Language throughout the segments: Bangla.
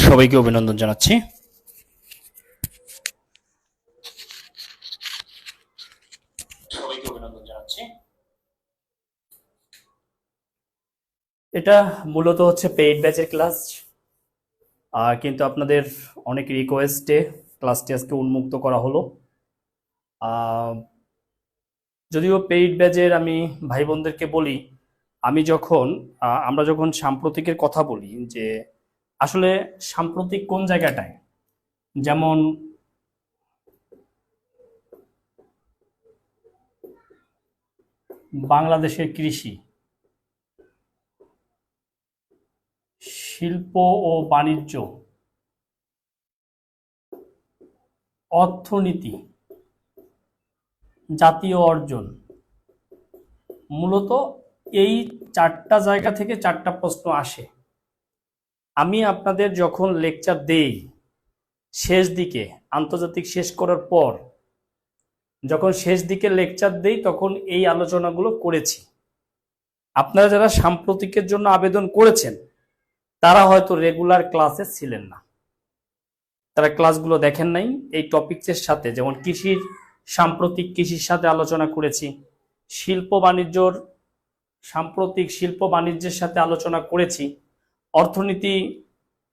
সবাইকে অভিনন্দন জানাচ্ছি। এটা মূলত হচ্ছে পেইড ব্যাচের ক্লাস, কিন্তু আপনাদের অনেক রিকোয়েস্টে ক্লাসটি আজকে উন্মুক্ত করা হলো। যদিও পেইড ব্যাচের আমি ভাই বোনদেরকে বলি, আমরা যখন সাম্প্রতিকের কথা বলি যে আসলে সাম্প্রতিক কোন জায়গাটায়, যেমন বাংলাদেশের কৃষি, শিল্প ও বাণিজ্য, অর্থনীতি, জাতীয় অর্জন, মূলত এই চারটা জায়গা থেকে চারটা প্রশ্ন আসে। আমি আপনাদের যখন লেকচার দেই শেষ দিকে, আন্তর্জাতিক শেষ করার পর যখন শেষ দিকে লেকচার দেই তখন এই আলোচনাগুলো করেছি। আপনারা যারা সাম্প্রতিকের জন্য আবেদন করেছেন তারা হয়তো রেগুলার ক্লাসে ছিলেন না, তারা ক্লাসগুলো দেখেন নাই। এই টপিকসের সাথে যেমন সাম্প্রতিক কৃষির সাথে আলোচনা করেছি, সাম্প্রতিক শিল্প বাণিজ্যের সাথে আলোচনা করেছি, অর্থনীতি,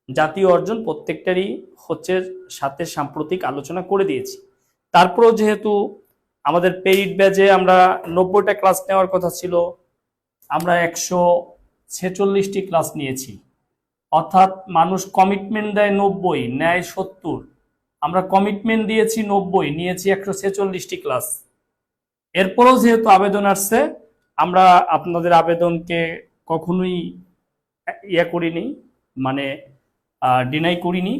জাতীয় অর্জন প্রত্যেকটারই হচ্ছে সাথে সাম্প্রতিক আলোচনা করে দিয়েছি। তারপরও যেহেতু আমাদের পেইড ব্যাচে আমরা 90টা ক্লাস নেওয়ার কথা ছিল, আমরা 146টি ক্লাস নিয়েছি, অর্থাৎ মানুষ কমিটমেন্ট দেয় 90, নেয় 70, আমরা কমিটমেন্ট দিয়েছি 90, নিয়েছি 146টি ক্লাস। এরপরও যেহেতু আবেদন আসছে, আমরা আপনাদের আবেদনকে কখনোই করিনি, মানে ডিনাই করিনি,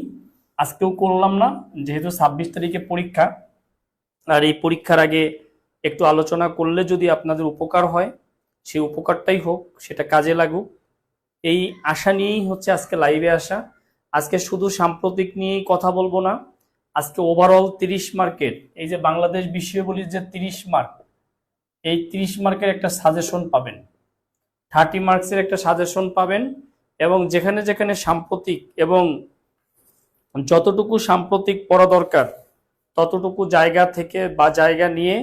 আজকেও করলাম না। যেহেতু 26 তারিখে পরীক্ষা, আর এই পরীক্ষার আগে একটু আলোচনা করলে যদি আপনাদের উপকার হয়, সেই উপকারটাই হোক, সেটা কাজে লাগুক, এই আশা নিয়েই হচ্ছে আজকে লাইভে আসা। আজকে শুধু সাম্প্রতিক নিয়েই কথা বলবো না, আজকে ওভারঅল 30 মার্কের, এই যে বাংলাদেশ বিষয়াবলীর যে 30 মার্ক, এই 30 মার্কের একটা সাজেশন পাবেন, 30 মার্কসের একটা সাজেশন পাবেন, এবং যেখানে যেখানে সাম্প্রতিক এবং যতটুকু সাম্প্রতিক পড়া দরকার ততটুকু জায়গা থেকে বা জায়গা নিয়ে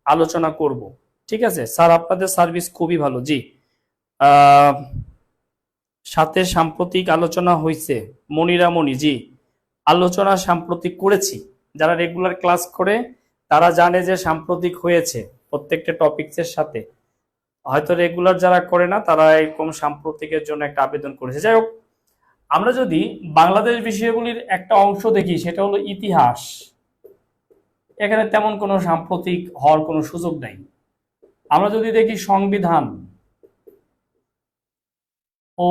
আলোচনা করব। ঠিক আছে স্যার, আপনাদের সার্ভিস খুবই ভালো। জি, সাথে সাম্প্রতিক আলোচনা হয়েছে, মনিরামণি জি, আলোচনা সাম্প্রতিক করেছি। যারা রেগুলার ক্লাস করে তারা জানে যে সাম্প্রতিক হয়েছে প্রত্যেকটা টপিকসের সাথে। হয়তো রেগুলার যারা করে না তারা এরকম সাম্প্রতিকের জন্য একটা আবেদন করেছে। যাই হোক, আমরা যদি বাংলাদেশ বিষয়গুলির একটা অংশ দেখি, সেটা হলো ইতিহাস, এখানে তেমন কোনো সাম্প্রতিক হওয়ার কোনো সুযোগ নেই। আমরা যদি দেখি সংবিধান ও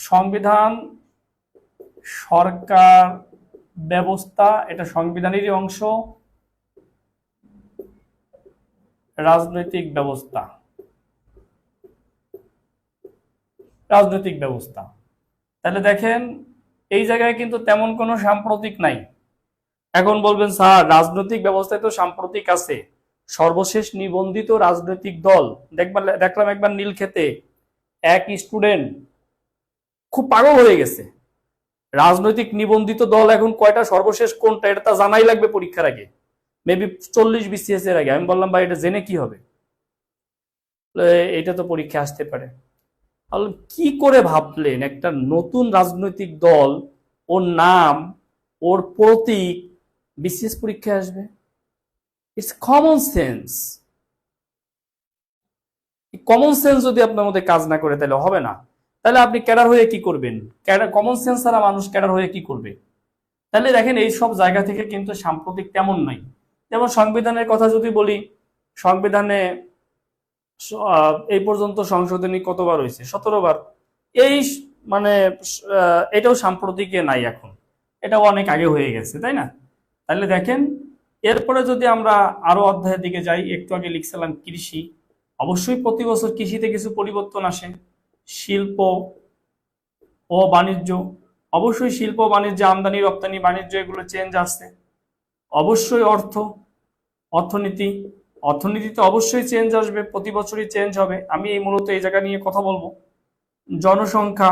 সংবিধান, সরকার ব্যবস্থা, এটা সংবিধানেরই অংশ, রাজনৈতিক ব্যবস্থা, তাহলে দেখেন এই জায়গায় কিন্তু তেমন কোনো সাম্প্রতিক নাই। এখন বলবেন স্যার, রাজনৈতিক ব্যবস্থায় তো সাম্প্রতিক আছে, সর্বশেষ নিবন্ধিত রাজনৈতিক দল দেখলাম একবার নীলক্ষেতে এক স্টুডেন্ট খুব পাগল হয়ে গেছে, রাজনৈতিক নিবন্ধিত দল এখন কয়টা, সর্বশেষ কোনটা, এটা তা জানাই লাগবে পরীক্ষার আগে, মেবি 40 BCS এর আগে। আমি বললাম ভাই, এটা জেনে কি হবে, এটা তো পরীক্ষা আসতে পারে। কি করে ভাবলেন একটা নতুন রাজনৈতিক দল, ওর নাম, ওর প্রতীক বিসিএস পরীক্ষায় আসবে? It's common sense. Common sense যদি আপনার মধ্যে কাজ না করে তাহলে হবে না। তাহলে আপনি ক্যাডার হয়ে কি করবেন? কমন সেন্স ছাড়া মানুষ ক্যাডার হয়ে কি করবে? তাহলে দেখেন এই সব জায়গা থেকে কিন্তু সাম্প্রতিক তেমন নাই। যেমন সংবিধানের কথা যদি বলি, সংবিধানে এই পর্যন্ত সংশোধনী কতবার হয়েছে? 17 বার। এই মানে এটাও সাম্প্রতিকে নাই এখন, এটাও অনেক আগে হয়ে গেছে, তাই না? তাহলে দেখেন, এরপরে যদি আমরা আরো অধ্যায়ের দিকে যাই, একটু আগে লিখছিলাম কৃষি, অবশ্যই প্রতি বছর কৃষিতে কিছু পরিবর্তন আসে। শিল্প ও বাণিজ্য, অবশ্যই শিল্প বাণিজ্য, আমদানি রপ্তানি বাণিজ্য, এগুলো চেঞ্জ আসছে। অবশ্যই অর্থনীতিতে অবশ্যই চেঞ্জ আসবে, প্রতি বছরই চেঞ্জ হবে। আমি এই মূলত এই জায়গা নিয়ে কথা বলবো। জনসংখ্যা,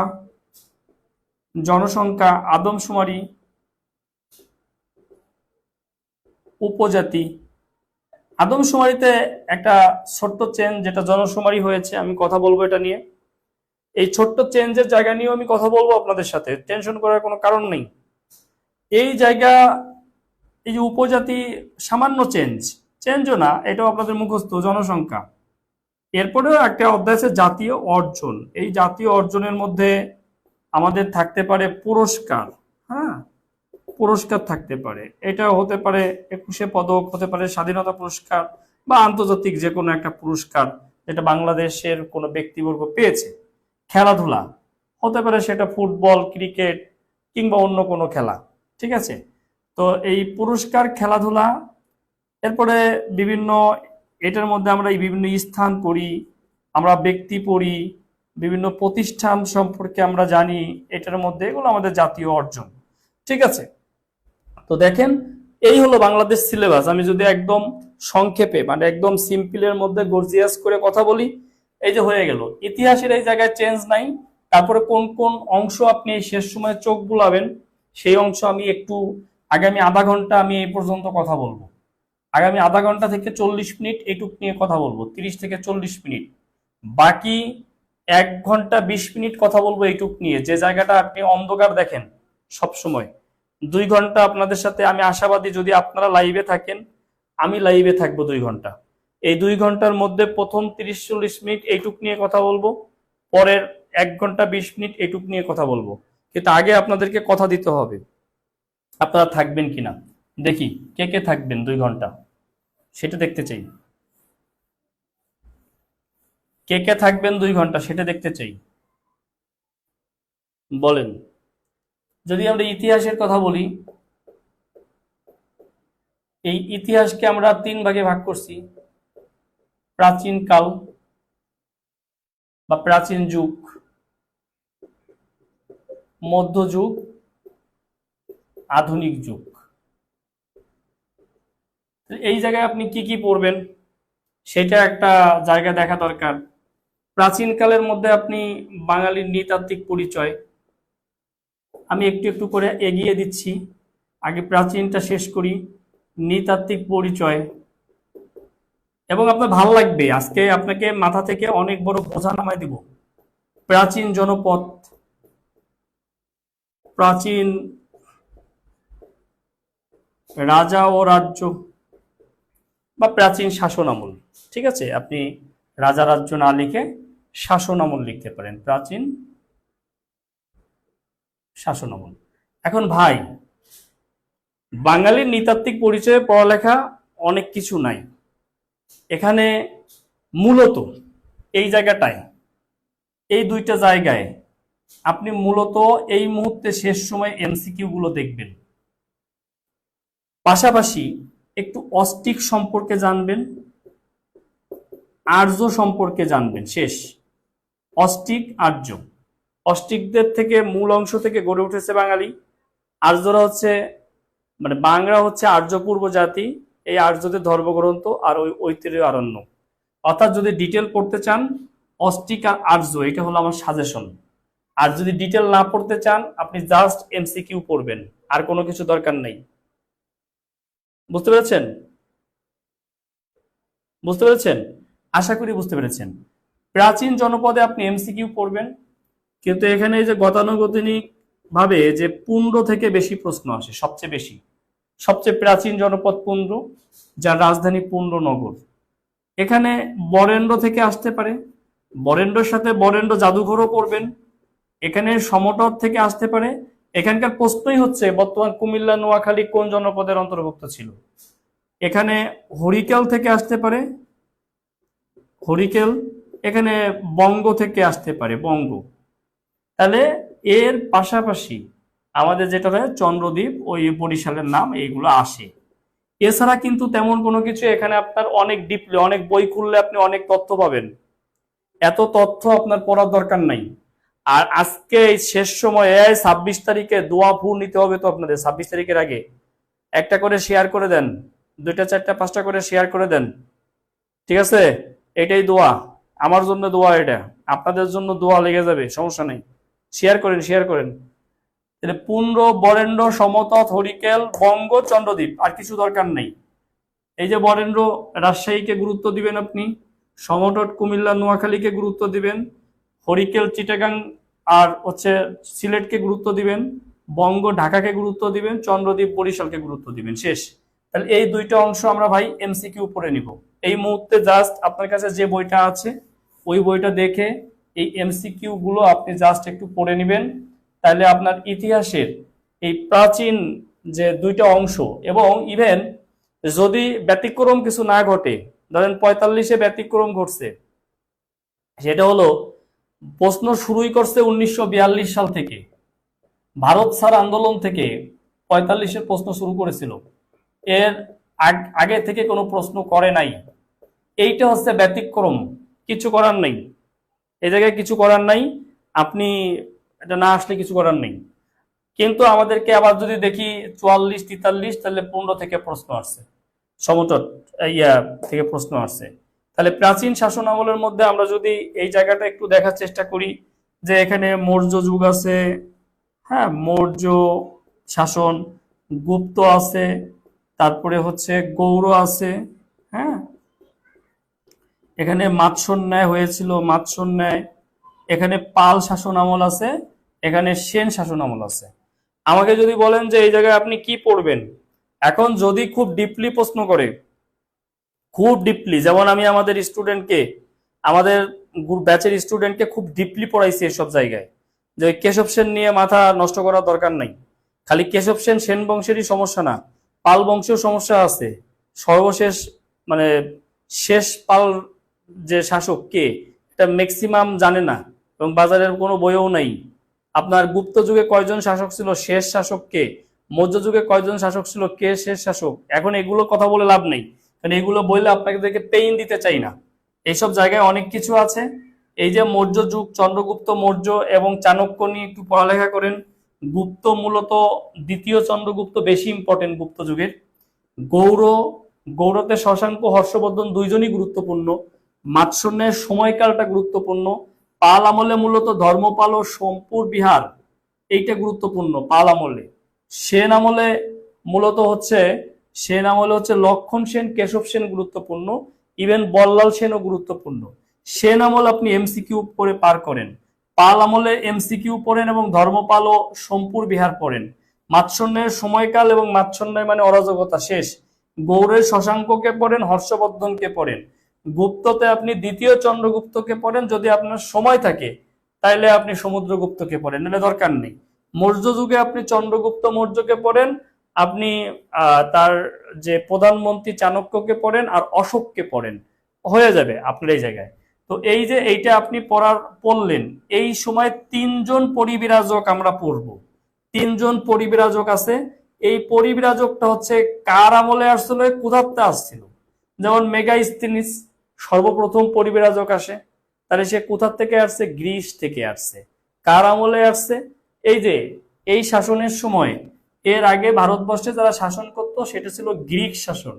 জনসংখ্যা, আদমশুমারি, উপজাতি। আদমশুমারিতে একটা ছোট্ট চেঞ্জ, যেটা জনশুমারি হয়েছে, আমি কথা বলবো এটা নিয়ে। এই ছোট্ট চেঞ্জের জায়গা নিয়েও আমি কথা বলবো আপনাদের সাথে, টেনশন করার কোনো কারণ নেই। এই জায়গা, এই যে উপজাতি, সামান্য চেঞ্জও না, এটাও আপনাদের মুখস্থ, জনসংখ্যা। এরপরেও একটা অধ্যায় আছে জাতীয় অর্জন। এই জাতীয় অর্জনের মধ্যে আমাদের থাকতে পারে পুরস্কার। হ্যাঁ, পুরস্কার থাকতে পারে, এটা হতে পারে 21শে পদক, হতে পারে স্বাধীনতা পুরস্কার, বা আন্তর্জাতিক যে কোনো একটা পুরস্কার যেটা বাংলাদেশের কোনো ব্যক্তিবর্গ পেয়েছে। খেলাধুলা হতে পারে, সেটা ফুটবল, ক্রিকেট কিংবা অন্য কোনো খেলা। ঠিক আছে, তো এই পুরস্কার, খেলাধুলা, এরপরে বিভিন্ন, এটার মধ্যে আমরা এই বিভিন্ন স্থান পড়ি, আমরা ব্যক্তি পড়ি, বিভিন্ন প্রতিষ্ঠান সম্পর্কে আমরা জানি, এটার মধ্যে এগুলো আমাদের জাতীয় অর্জন। ঠিক আছে, তো দেখেন, এই হলো বাংলাদেশ সিলেবাস। আমি যদি একদম সংক্ষেপে, মানে একদম সিম্পলের মধ্যে গর্জিয়াস করে কথা বলি, এই যে হয়ে গেল। ইতিহাসের এই জায়গায় চেঞ্জ নাই। তারপরে কোন কোন অংশ আপনি শেষ সময় চোখ বুলাবেন, সেই অংশ আমি একটু আগামী আধা ঘন্টা আমি এই পর্যন্ত কথা বলবো। আগামী আধা ঘন্টা থেকে 40 মিনিট এইটুক নিয়ে কথা বলবো, 30 থেকে 40 মিনিট। বাকি 1 ঘন্টা 20 মিনিট কথা বলবো এইটুক নিয়ে, যে জায়গাটা আপনি অন্ধকার দেখেন সব সময়। 2 ঘন্টা আপনাদের সাথে আমি আশাবাদী, যদি আপনারা লাইভে থাকেন, আমি লাইভে থাকবো 2 ঘন্টা। এই 2 ঘন্টার মধ্যে প্রথম 30-40 মিনিট এইটুক নিয়ে কথা বলবো, পরের 1 ঘন্টা 20 মিনিট এইটুক নিয়ে কথা বলবো। কিন্তু আগে আপনাদেরকে কথা দিতে হবে আপনারা থাকবেন কিনা। দেখি কে কে থাকবেন 2 ঘন্টা, সেটা দেখতে চাই। কে কে থাকবেন 2 ঘন্টা, সেটা দেখতে চাই, বলেন। যদি আমরা ইতিহাসের কথা বলি, এই ইতিহাসকে আমরা 3 ভাগে ভাগ করছি: প্রাচীন কাল বা প্রাচীন যুগ, মধ্যযুগ, আধুনিক যুগ। এই জায়গায় আপনি কি কি পড়বেন সেটা একটা জায়গা দেখা দরকার। প্রাচীন কালের মধ্যে আপনি বাঙালির নৃতাত্ত্বিক পরিচয়, আমি একটু একটু করে এগিয়ে দিচ্ছি, আগে প্রাচীনটা শেষ করি। নৃতাত্ত্বিক পরিচয়, এবং আপনার ভালো লাগবে, আজকে আপনাকে মাথা থেকে অনেক বড় বোঝা নামায় দিব। প্রাচীন জনপদ, প্রাচীন রাজা ও রাজ্য বা প্রাচীন শাসন আমল। ঠিক আছে, আপনি রাজা রাজ্য না লিখে শাসন আমল লিখতে পারেন, প্রাচীন শাসন আমল। এখন ভাই, বাঙালির নৃতাত্ত্বিক পরিচয়ে পড়ালেখা অনেক কিছু নাই এখানে। মূলত এই জায়গাটায়, এই 2টা জায়গায় আপনি মূলত এই মুহূর্তে শেষ সময় এমসিকিউ গুলো দেখবেন। পাশাপাশি একটু অস্টিক সম্পর্কে জানবেন, আর্য সম্পর্কে জানবেন। শেষ, অস্টিক, আর্য। অস্টিকদের থেকে, মূল অংশ থেকে গড়ে উঠেছে বাঙালি। আর্যরা হচ্ছে, মানে বাংলা হচ্ছে আর্য পূর্ব জাতি। এই আর্যদের ধর্মগ্রন্থ আর ওই ঐতিহ্য আরণ্য। অর্থাৎ যদি ডিটেল পড়তে চান, অস্টিক আর আর্য, এটা হলো আমার সাজেশন। আর যদি ডিটেল না পড়তে চান, আপনি জাস্ট এমসিকিউ পড়বেন, আর কোনো কিছু দরকার নেই। বুঝতে পেরেছেন? বুঝতে পেরেছেন? আশা করি বুঝতে পেরেছেন। প্রাচীন জনপদে আপনি এমসিকিউ পড়বেন, কিন্তু এখানে এই যে গতানুগতিক ভাবে যে পুন্ড থেকে বেশি প্রশ্ন আসে, সবচেয়ে বেশি, সবচেয়ে প্রাচীন জনপদ পুন্ড, যার রাজধানী পুন্ডনগর। এখানে বরেন্দ্র থেকে আসতে পারে, বরেন্দ্রর সাথে বরেন্দ্র জাদুঘরও পড়বেন। এখানে সমতট থেকে আসতে পারে। এখানকার প্রশ্নই হচ্ছে বর্তমান কুমিল্লা নোয়াখালী কোন জনপদের অন্তর্ভুক্ত ছিল। এখানে হরিকেল থেকে আসতে পারে, হরিকেল। এখানে বঙ্গ থেকে আসতে পারে, বঙ্গ। তাহলে এর পাশাপাশি আমাদের যেটা হয় চন্দ্রদ্বীপ, ওই বরিশালের নাম, এইগুলো আসে। এছাড়া কিন্তু তেমন কোনো কিছু এখানে আপনার অনেক ডিপলি, অনেক বই খুললে আপনি অনেক তথ্য পাবেন, এত তথ্য আপনার পড়ার দরকার নাই। আর আজকে এই শেষ সময়ে 26 তারিখে দোয়া ফু নিতে হবে তো আপনাদের। 26 তারিখের আগে একটা করে শেয়ার করে দেন, 2টা 4টা 5টা করে শেয়ার করে দেন। ঠিক আছে, এটাই দোয়া, আমার জন্য দোয়া, এটা আপনাদের জন্য দোয়া লেগে যাবে, সমস্যা নেই। শেয়ার করেন, শেয়ার করেন। তাহলে পুন্ড, বরেন্দ্র, সমতট, হরিকেল, বঙ্গ, চন্দ্রদ্বীপ, আর কিছু দরকার নেই। এই যে বরেন্দ্র রাজশাহীকে গুরুত্ব দিবেন আপনি, সমতট কুমিল্লা নোয়াখালীকে গুরুত্ব দিবেন, হরিকেল চিটাগাং আর হচ্ছে সিলেটকে গুরুত্ব দিবেন, বঙ্গ ঢাকাকে গুরুত্ব দিবেন, চন্দ্রদ্বীপ বরিশালকে গুরুত্ব দিবেন, শেষ। তাহলে এই দুইটা অংশ আমরা ভাই এমসিকিউ পড়ে নিব। এই মুহূর্তে জাস্ট আপনার কাছে যে বইটা আছে ওই বইটা দেখে এই এমসিকিউ গুলো আপনি জাস্ট একটু পড়ে নেবেন। তাহলে আপনার ইতিহাসের এই প্রাচীন যে দুইটা অংশ, এবং ইভেন যদি ব্যতিক্রম কিছু না ঘটে, ধরেন 45-এ ব্যতিক্রম ঘটছে, সেটা হলো প্রশ্ন শুরুই করছে 1942 সাল থেকে, ভারত ছাড় আন্দোলন থেকে 45-এর প্রশ্ন শুরু করেছিল, এর আগে থেকে কোনো প্রশ্ন করে নাই। এইটা হচ্ছে ব্যতিক্রম, কিছু করার নেই, এই জায়গায় কিছু করার নাই, আপনি এটা না আসলে কিছু করার নেই। কিন্তু আমাদেরকে আবার যদি দেখি 44-43, তাহলে 15 থেকে প্রশ্ন আসছে, সমতট থেকে প্রশ্ন আসছে। তাহলে প্রাচীন শাসন আমলের মধ্যে আমরা যদি এই জায়গাটা একটু দেখার চেষ্টা করি, যে এখানে মৌর্য যুগ আছে, হ্যাঁ মৌর্য শাসন, গুপ্ত আছে, তারপরে হচ্ছে গৌড় আছে, হ্যাঁ এখানে মাৎস্যন্যায় হয়েছিল, মাৎস্যন্যায়, এখানে পাল শাসন আমল আছে, এখানে সেন শাসন আমল আছে। আমাকে যদি বলেন যে এই জায়গায় আপনি কি পড়বেন, এখন যদি খুব ডিপলি প্রশ্ন করে, খুব ডিপলি, যেমন আমি আমাদের স্টুডেন্টকে, আমাদের ব্যাচের স্টুডেন্টকে খুব ডিপলি পড়াইছি এসব জায়গায়, যে কেশব সেন নিয়ে মাথা নষ্ট করার দরকার নাই। খালি কেশব সেন সেন বংশেরই সমস্যা না, পাল বংশেও সমস্যা আছে। সর্বশেষ মানে শেষ পাল যে শাসক কে, এটা ম্যাক্সিমাম জানে না, এবং বাজারের কোনো বইও নাই। আপনার গুপ্ত যুগে কয়জন শাসক ছিল, শেষ শাসক কে, মধ্য যুগে কয়জন শাসক ছিল, কে শেষ শাসক, এখন এগুলো কথা বলে লাভ নেই, কারণ এগুলো বললে আপনাদেরকে পেইন দিতে চাই না। এইসব জায়গায় অনেক কিছু আছে। এই যে মৌর্য যুগ, চন্দ্রগুপ্ত মৌর্য এবং চাণক্য নিয়ে একটু পড়ালেখা করেন। গুপ্ত মূলত দ্বিতীয় চন্দ্রগুপ্ত বেশি ইম্পর্টেন্ট গুপ্ত যুগের। গৌড়, গৌড়তে শশাঙ্ক, হর্ষবর্ধন দুইজনই গুরুত্বপূর্ণ। মাৎস্যন্যায়ের সময়কালটা গুরুত্বপূর্ণ। পাল আমলে মূলত ধর্মপাল ও সোমপুর বিহার, এইটা গুরুত্বপূর্ণ পাল আমলে। সেন আমলে মূলত হচ্ছে, সেন আমলে হচ্ছে লক্ষণ সেন, কেশব সেন গুরুত্বপূর্ণ, ইভেন বল্লাল সেনও গুরুত্বপূর্ণ। সেন আমল আপনি এমসিকিউ পড়ে পার করেন, পাল আমলে এমসিকিউ পড়েন এবং ধর্মপাল ও সোমপুর বিহার পড়েন। মাৎস্যন্যায়ের সময়কাল এবং মাৎস্যন্যায় মানে অরাজকতা শেষ। গৌড়ের শশাঙ্ককে পড়েন, হর্ষবর্ধনকে পড়েন। গুপ্ততে আপনি দ্বিতীয় চন্দ্রগুপ্তকে পড়েন, যদি আপনার সময় থাকে তাইলে আপনি সমুদ্রগুপ্তকে পড়েন, নাহলে দরকার নেই। মৌর্য যুগে আপনি চন্দ্রগুপ্ত মৌর্যকে পড়েন, আপনি তার যে প্রধানমন্ত্রী চাণক্যকে পড়েন আর অশোককে পড়েন, হয়ে যাবে আপনার এই জায়গায়। তো এই যে এইটা আপনি পড়লেন, এই সময় 3জন পরিবিরাজক আমরা পড়ব। 3জন পরিবিরাজক আছে। এই পরিবিরাজকটা হচ্ছে কার আমলে আসছিল, কোথাতে আসছিল। যেমন মেগাস্তিনিস সর্বপ্রথম পরিবিরাজক আসে, তাহলে সে কোথা থেকে আসছে, গ্রিস থেকে আসছে। কার আমলে আসছে, এই যে এই শাসনের সময়, এর আগে ভারতবর্ষে যারা শাসন করতো সেটা ছিল গ্রিক শাসন,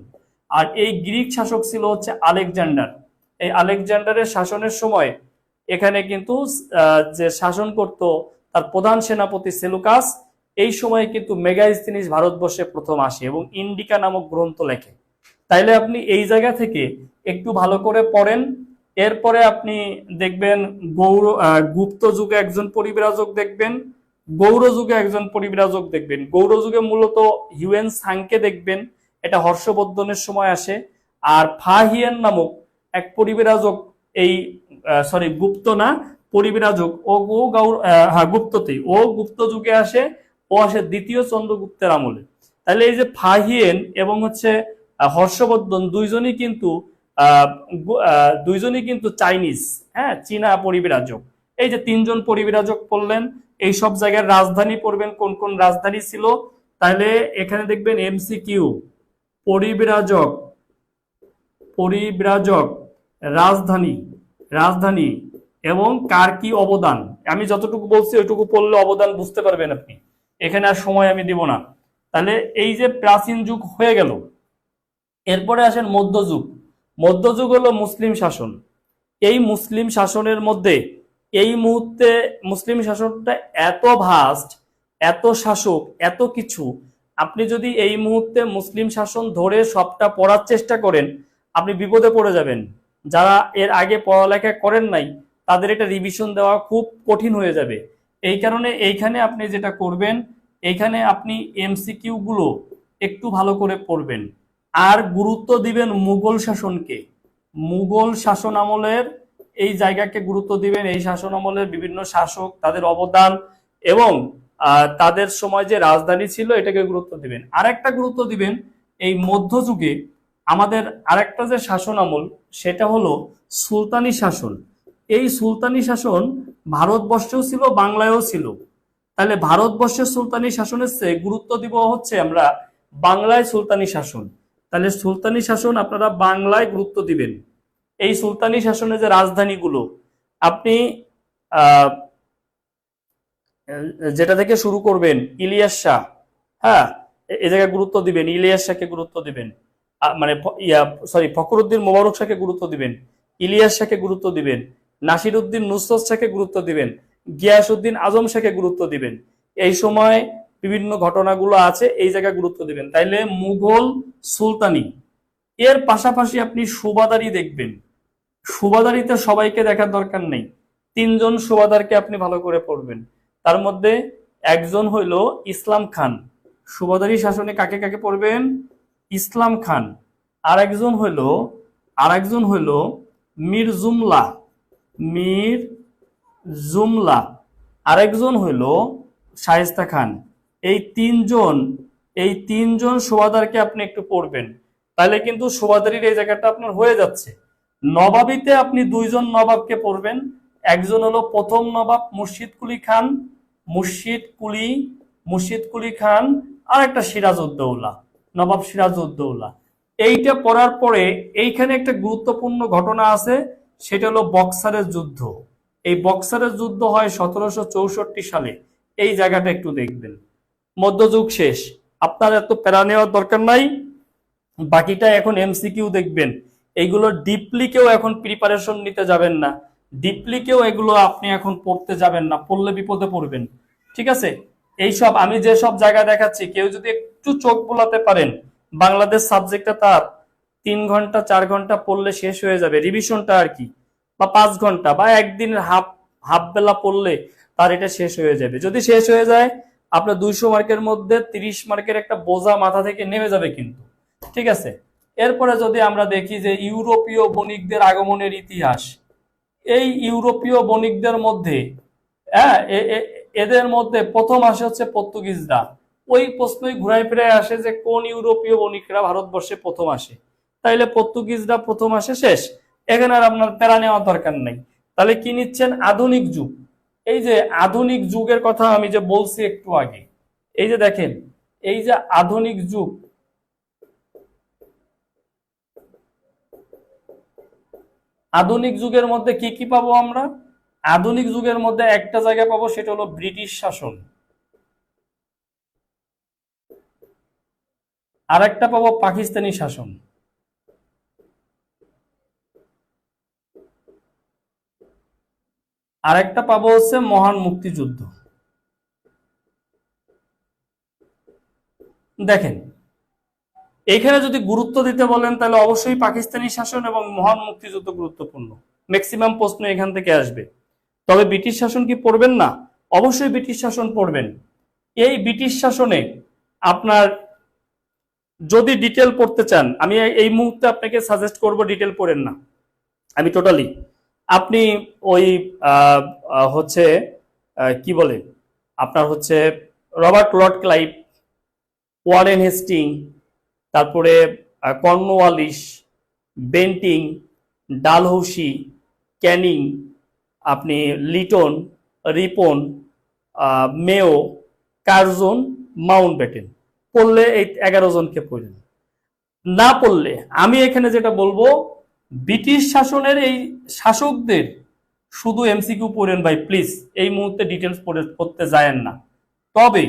আর এই গ্রিক শাসক ছিল হচ্ছে আলেকজান্ডার। এই আলেকজান্ডারের শাসনের সময় এখানে কিন্তু যে শাসন করত তার প্রধান সেনাপতি সেলুকাস, এই সময় কিন্তু মেগাস্তিনিস ভারতবর্ষে প্রথম আসে এবং ইন্ডিকা নামক গ্রন্থ লেখে। তাইলে আপনি এই জায়গা থেকে একটু ভালো করে পড়েন। এরপরে আপনি দেখবেন গুপ্ত যুগে একজন পরিবিরাজক দেখবেন, গৌড় যুগে একজন পরিবিরাজক দেখবেন। গৌড় যুগে মূলত হিউয়েন সাংকে দেখবেন, এটা হর্ষবর্ধনের সময় আসে। আর ফাহিয়েন নামক এক পরিবিরাজক, এই গুপ্ত না, পরিবিরাজক, ও গুপ্ততেই, ও গুপ্ত যুগে আসে, ও আসে দ্বিতীয় চন্দ্রগুপ্তের আমলে। তাহলে এই যে ফাহিয়েন এবং হচ্ছে হর্ষবর্ধন দুইজনই কিন্তু চাইনিজ, হ্যাঁ চীনা পরিবিরাজক। এই যে 3জন পরিবিরাজক পড়লেন, এই সব জায়গার রাজধানী পড়বেন, কোন কোন রাজধানী ছিল। তাহলে এখানে দেখবেন এমসিকিউ, পরিবিরাজক, পরিবিরাজক, রাজধানী, রাজধানী এবং কার কি অবদান। আমি যতটুকু বলছি ওইটুকু পড়লে অবদান বুঝতে পারবেন আপনি, এখানে আর সময় আমি দিব না। তাহলে এই যে প্রাচীন যুগ হয়ে গেল, এরপরে আসেন মধ্যযুগ। মধ্যযুগ হলো মুসলিম শাসন। এই মুসলিম শাসনের মধ্যে এই মুহূর্তে মুসলিম শাসনটা এত ভাস্ট এত শাসক, এত কিছু, আপনি যদি এই মুহূর্তে মুসলিম শাসন ধরে সবটা পড়ার চেষ্টা করেন, আপনি বিপদে পড়ে যাবেন। যারা এর আগে পড়ালেখা করেন নাই তাদের এটা রিভিশন দেওয়া খুব কঠিন হয়ে যাবে। এই কারণে এইখানে আপনি যেটা করবেন, এইখানে আপনি এমসিকিউ গুলো একটু ভালো করে পড়বেন, আর গুরুত্ব দিবেন মুঘল শাসনকে। মুঘল শাসন আমলের এই জায়গাকে গুরুত্ব দিবেন, এই শাসন আমলের বিভিন্ন শাসক, তাদের অবদান এবং তাদের সময় যে রাজধানী ছিল এটাকে গুরুত্ব দিবেন। আরেকটা গুরুত্ব দিবেন, এই মধ্যযুগে আমাদের আরেকটা যে শাসন আমল সেটা হলো সুলতানি শাসন। এই সুলতানি শাসন ভারতবর্ষেও ছিল, বাংলায়ও ছিল। তাহলে ভারতবর্ষের সুলতানি শাসনের চেয়ে গুরুত্ব দিব হচ্ছে আমরা বাংলায় সুলতানি শাসন। তাহলে সুলতানি শাসন আপনারা বাংলায় গুরুত্ব দিবেন। এই সুলতানি শাসনের যে রাজধানীগুলো আপনি আহ যেটা থেকে শুরু করবেন, ইলিয়াস শাহ, হ্যাঁ, এই জায়গায় গুরুত্ব দিবেন, ইলিয়াস শাহকে গুরুত্ব দিবেন, মানে ফখরুদ্দিন মোবারক শাহকে গুরুত্ব দিবেন, ইলিয়াস শাহকে গুরুত্ব দিবেন, নাসিরউদ্দিন নুসরত শাহকে গুরুত্ব দিবেন, গিয়াসউদ্দিন আজম শাহকে গুরুত্ব দিবেন। এই সময় বিভিন্ন ঘটনাগুলো আছে, এই জায়গায় গুরুত্ব দিবেন। তাইলে মুঘল, সুলতানি, এর পাশাপাশি আপনি সুবাদারি দেখবেন। সুবাদারিতে সবাইকে দেখার দরকার নেই, তিনজন সুবাদারকে আপনি ভালো করে পড়বেন। তার মধ্যে একজন হইল ইসলাম খান, সুবাদারি শাসনে কাকে কাকে পড়বেন? ইসলাম খান। আর একজন হইল মীর জুমলা, মীর জুমলা। আরেকজন হইল শায়েস্তা খান। এই তিনজন সুবাদারকে আপনি একটু পড়বেন, তাহলে কিন্তু সুবাদারির এই জায়গাটা আপনার হয়ে যাচ্ছে। নবাবিতে আপনি দুইজন নবাবকে পড়বেন, একজন হলো প্রথম নবাব মুর্শিদ কুলি খান, আর একটা সিরাজউদ্দৌলা, নবাব সিরাজউদ্দৌলা। এইটা পড়ার পরে এইখানে একটা গুরুত্বপূর্ণ ঘটনা আছে, সেটা হলো বক্সারের যুদ্ধ। এই বক্সারের যুদ্ধ হয় 1764 সালে। এই জায়গাটা একটু দেখবেন। মধ্যযুগ শেষ, আপনার এত প্যারা নেওয়ার দরকার নাই, বাকিটা এখন এমসিকিউ দেখবেন। এইগুলো ডিপলি কেউ এখন প্রিপারেশন নিতে যাবেন না, ডিপলি কেউ এগুলো আপনি এখন পড়তে যাবেন না, পড়লে বিপদে পড়বেন। ঠিক আছে? এইসব আমি যে সব জায়গা দেখাচ্ছি, কেউ যদি একটু চোখ বোলাতে পারেন, বাংলাদেশ সাবজেক্টটা তার 3 ঘন্টা 4 ঘন্টা পড়লে শেষ হয়ে যাবে, রিভিশনটা আর কি, বা 5 ঘন্টা বা একদিনের হাফ বেলা পড়লে তার এটা শেষ হয়ে যাবে। যদি শেষ হয়ে যায়, আপনার 200 মার্কের মধ্যে 30 মার্কের একটা বোঝা মাথা থেকে নেমে যাবে কিন্তু। ঠিক আছে? এরপরে যদি আমরা দেখি যে ইউরোপীয় বণিকদের আগমনের ইতিহাস, এই ইউরোপীয় বণিকদের মধ্যে এদের মধ্যে প্রথম আসে হচ্ছে পর্তুগিজরা। ওই প্রশ্নই ঘুরাই ফিরে আসে যে কোন ইউরোপীয় বণিকরা ভারতবর্ষে প্রথম আসে। তাইলে পর্তুগিজরা প্রথম আসে, শেষ। এখানে আর আপনার প্যারা নেওয়ার দরকার নেই। তাহলে কি নিচ্ছেন? আধুনিক যুগ। এই যে আধুনিক যুগের কথা আমি যে বলছি একটু আগে, এই যে দেখেন, এই যে আধুনিক যুগ, আধুনিক যুগের মধ্যে কি কি পাবো আমরা? আধুনিক যুগের মধ্যে একটা জায়গা পাবো, সেটা হলো ব্রিটিশ শাসন। আর একটা পাবো পাকিস্তানি শাসন। আর একটা পাবো হচ্ছে মহান মুক্তিযুদ্ধ। দেখেন, এইখানে যদি গুরুত্ব দিতে বলেন তাহলে অবশ্যই পাকিস্তানি শাসন এবং মহান মুক্তিযুদ্ধ গুরুত্বপূর্ণ। ম্যাক্সিমাম প্রশ্ন এখান থেকে আসবে। তবে ব্রিটিশ শাসন কি পড়বেন না? অবশ্যই ব্রিটিশ শাসন পড়বেন। এই ব্রিটিশ শাসনে আপনার যদি ডিটেল পড়তে চান, আমি এই মুহূর্তে আপনাকে সাজেস্ট করব ডিটেল পড়েন না, আমি টোটালি। আপনি ওই হচ্ছে কি বলে আপনার হচ্ছে Robert Lord Clive, Warren Hasting, তারপরে কর্নওয়ালিস, বেন্টিং, ডালহৌসি, ক্যানিং, আপনি লিটন, রিপন, মেও, কার্জন, মাউন্টব্যাটেন, পড়লে এই 11 জনকে পড়লেন। না পড়লে আমি এখানে যেটা বলবো, ব্রিটিশ শাসনের এই শাসকদের শুধু এমসিকিউ পড়েন ভাই, প্লিজ। এই মুহূর্তে ডিটেলস পড়তে যায়েন না। তবে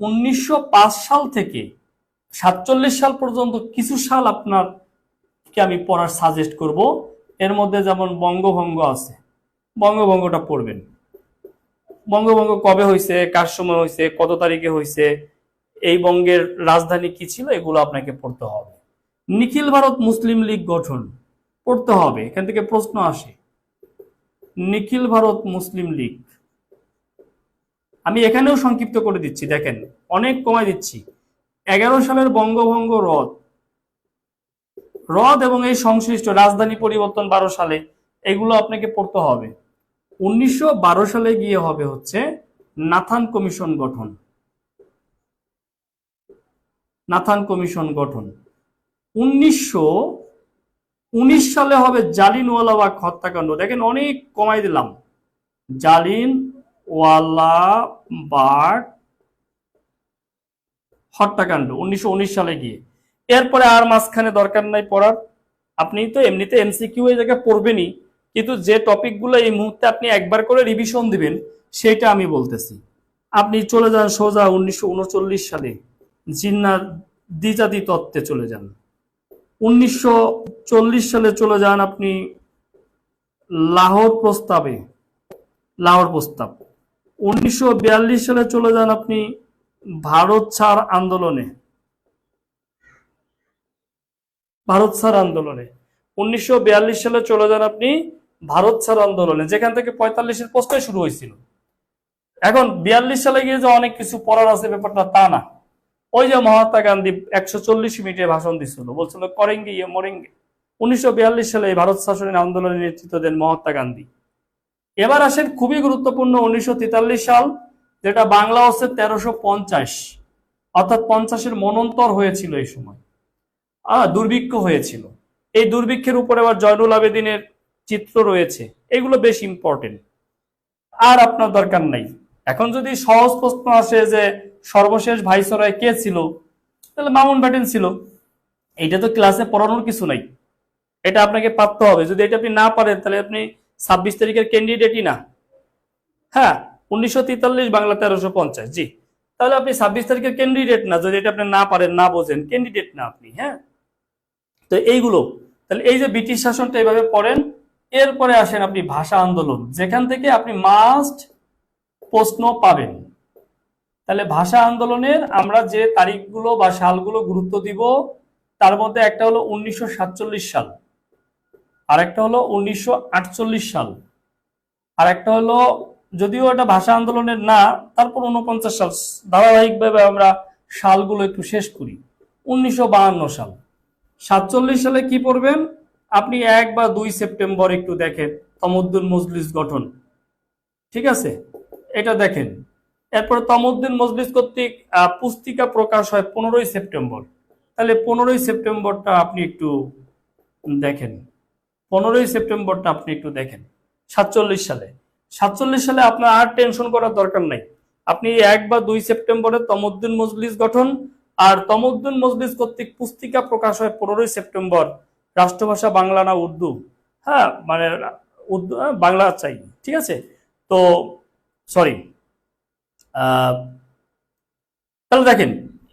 1905 সাল থেকে 47 সাল পর্যন্ত কিছু সাল আপনাকে আমি পড়ার সাজেস্ট করব। এর মধ্যে যেমন বঙ্গভঙ্গ আছে, বঙ্গভঙ্গটা পড়বেন। বঙ্গভঙ্গ কবে হয়েছে, কার সময় হয়েছে, কত তারিখে হয়েছে, এই বঙ্গের রাজধানী কি ছিল, এগুলো আপনাকে পড়তে হবে। নিখিল ভারত মুসলিম লীগ গঠন পড়তে হবে, এখান থেকে প্রশ্ন আসে। নিখিল ভারত মুসলিম লীগ, আমি এখানেও সংক্ষিপ্ত করে দিচ্ছি, দেখেন অনেক কমাই দিচ্ছি। 11 সালের বঙ্গভঙ্গ রদ রদ এবং এই সংশ্লিষ্ট রাজধানী পরিবর্তন 12 সালে, এগুলো আপনাকে পড়তে হবে। 1912 সালে গিয়ে হবে হচ্ছে নাথান কমিশন গঠন। নাথান কমিশন গঠন 1919 সালে হবে জালিনওয়ালাবাগ হত্যাকাণ্ড। দেখেন অনেক কমাই দিলাম, জালিনওয়ালাবাগ হত্যাকাণ্ড 1919 সালে গিয়ে। এরপরে আর মাঝখানে দরকার নাই পড়ার, আপনি তো এমনিতে এমসিকিউ এই জায়গায় পড়বেনই, কিন্তু যে টপিকগুলো এই মুহূর্তে আপনি একবার করে রিভিশন দিবেন সেটা আমি বলতেছি। আপনি চলে যান সোজা 1939 সালে জিন্নার দ্বিজাতি তত্ত্বে চলে যান। 1940 সালে চলে যান আপনি লাহোর প্রস্তাবে, লাহোর প্রস্তাব। 1942 সালে চলে যান আপনি ভারত ছাড় আন্দোলনে, ভারত ছাড় আন্দোলনে। 1942 সালে চলে যান আপনি ভারত ছাড় আন্দোলনে, যেখান থেকে 45-এর প্রশ্নই শুরু হয়েছিল। এখন 42 সালে গিয়ে যে অনেক কিছু পড়ার আছে ব্যাপারটা তা না। ওই যে মহাত্মা গান্ধী 140 মিনিটে ভাষণ দিচ্ছিল, বলছিল করেঙ্গে ইয়ে মরেঙ্গে। 1942 সালে ভারত শাসনের আন্দোলনের নেতৃত্ব দেন মহাত্মা গান্ধী। এবার আসেন খুবই গুরুত্বপূর্ণ 1943 সাল, যেটা বাংলা হচ্ছে 1350, অর্থাৎ 50-এর মনন্তর হয়েছিল। এই সময় দুর্ভিক্ষ হয়েছিল। এই দুর্ভিক্ষের উপরে আবার জয়নুল আবেদিনের চিত্র রয়েছে, এগুলো বেশ ইম্পর্টেন্ট। আর আপনার দরকার নাই। এখন যদি সহজ প্রশ্ন আসে যে সর্বশেষ ভাইসরয় কে ছিল, তাহলে মামুন ব্যাটেন ছিল। এইটা তো ক্লাসে পড়ানোর কিছু নাই, এটা আপনাকে পারতে হবে। যদি এটা আপনি না পারেন তাহলে আপনি 26 তারিখের ক্যান্ডিডেটই না। হ্যাঁ, 1943 বাংলা 1350, জি, তাহলে আপনি 26 তারিখের ক্যান্ডিডেট না। যদি এটা আপনি না পারেন, না বোঝেন, ক্যান্ডিডেট না আপনি। হ্যাঁ, তো এইগুলো, তাহলে এই যে ব্রিটিশ শাসনটা এইভাবে পড়েন। এরপরে আসেন আপনি ভাষা আন্দোলন, যেখান থেকে আপনি মাস্ট প্রশ্ন পাবেন। তাহলে ভাষা আন্দোলনের আমরা যে তারিখগুলো বা সালগুলো গুরুত্ব দিব, তার মধ্যে একটা হলো 1947 সাল, আর একটা হলো 1948 সাল, আর একটা হলো, যদিও এটা ভাষা আন্দোলনের না, তারপর 49 সাল। ধারাবাহিকভাবে আমরা সালগুলো একটু শেষ করি। 1952 সাল। 47 সালে কি পড়বেন আপনি? 1 বা 2 সেপ্টেম্বর একটু দেখেন, তমদ্দুন মজলিস গঠন, ঠিক আছে, এটা দেখেন। এরপরে তমদ্দুন মজলিস কর্তৃক পুস্তিকা প্রকাশ হয় 15ই সেপ্টেম্বর। তাহলে 15ই সেপ্টেম্বরটা আপনি একটু দেখেন, 15ই সেপ্টেম্বরটা আপনি একটু দেখেন। 47 সালে, 47 সালে আপনার আর টেনশন করার দরকার নাই। আপনি 1 বা 2 সেপ্টেম্বরে তমদ্দুন মজলিস গঠন, আর তমদ্দুন মজলিস কর্তৃক পুস্তিকা প্রকাশ হয় 15ই সেপ্টেম্বর। রাষ্ট্রভাষা বাংলা না উর্দু? হ্যাঁ, মানে উর্দু, বাংলা চাই, ঠিক আছে। তো সরি, তাহলে দেখেন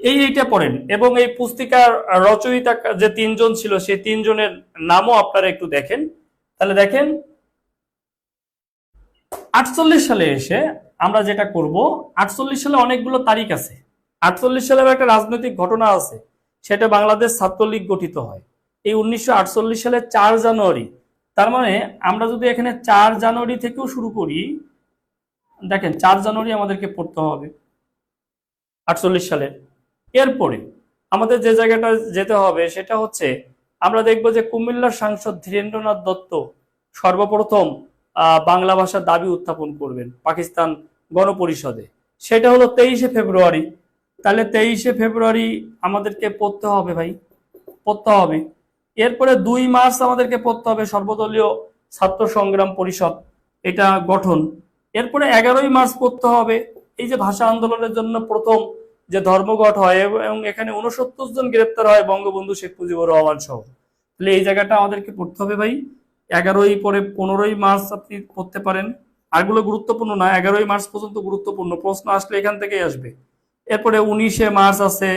এইটা পড়েন, এবং এই পুস্তিকার রচয়িতা যে 3 জন ছিল, সেই 3 জনের নামও আপনারা একটু দেখেন। তাহলে দেখেন 48 সালে এসে আমরা যেটা করব, 48 সালে অনেকগুলো তারিখ আছে। 48 সালের একটা রাজনৈতিক ঘটনা আছে, সেটা বাংলাদেশ ছাত্রলীগ গঠিত হয় এই 1948 সালে 4 জানুয়ারি। তার মানে আমরা যদি এখানে 4 জানুয়ারি থেকেও শুরু করি, দেখেন 4 জানুয়ারি আমাদেরকে পড়তে হবে 48 সালে। এরপরে আমাদের যে জায়গাটা যেতে হবে সেটা হচ্ছে, আমরা দেখব যে কুমিল্লার সাংসদ ধীরেন্দ্রনাথ দত্ত সর্বপ্রথম বাংলা ভাষার দাবি উত্থাপন করবেন পাকিস্তান গণপরিষদে, সেটা হলো 23শে ফেব্রুয়ারি। তাহলে 23শে ফেব্রুয়ারি আমাদেরকে পড়তে হবে ভাই, পড়তে হবে। এরপরে 2 মার্চ আমাদেরকে পড়তে হবে সর্বদলীয় ছাত্র সংগ্রাম পরিষদ, এটা গঠন। এরপরে 11ই মার্চ পড়তে হবে এই যে ভাষা আন্দোলনের জন্য প্রথম যে ধর্মঘট হয়, এবং এখানে 69 জন গ্রেপ্তার হয় বঙ্গবন্ধু শেখ মুজিবুর রহমান সহ। তাহলে এই জায়গাটা আমাদেরকে পড়তে হবে ভাই। 11ই পরে 15ই মার্চ আপনি পড়তে পারেন, আরগুলো গুরুত্বপূর্ণ না, 11ই মার্চ পর্যন্ত গুরুত্বপূর্ণ, প্রশ্ন আসলে এখান থেকেই আসবে। এরপরে 19শে মার্চ আছে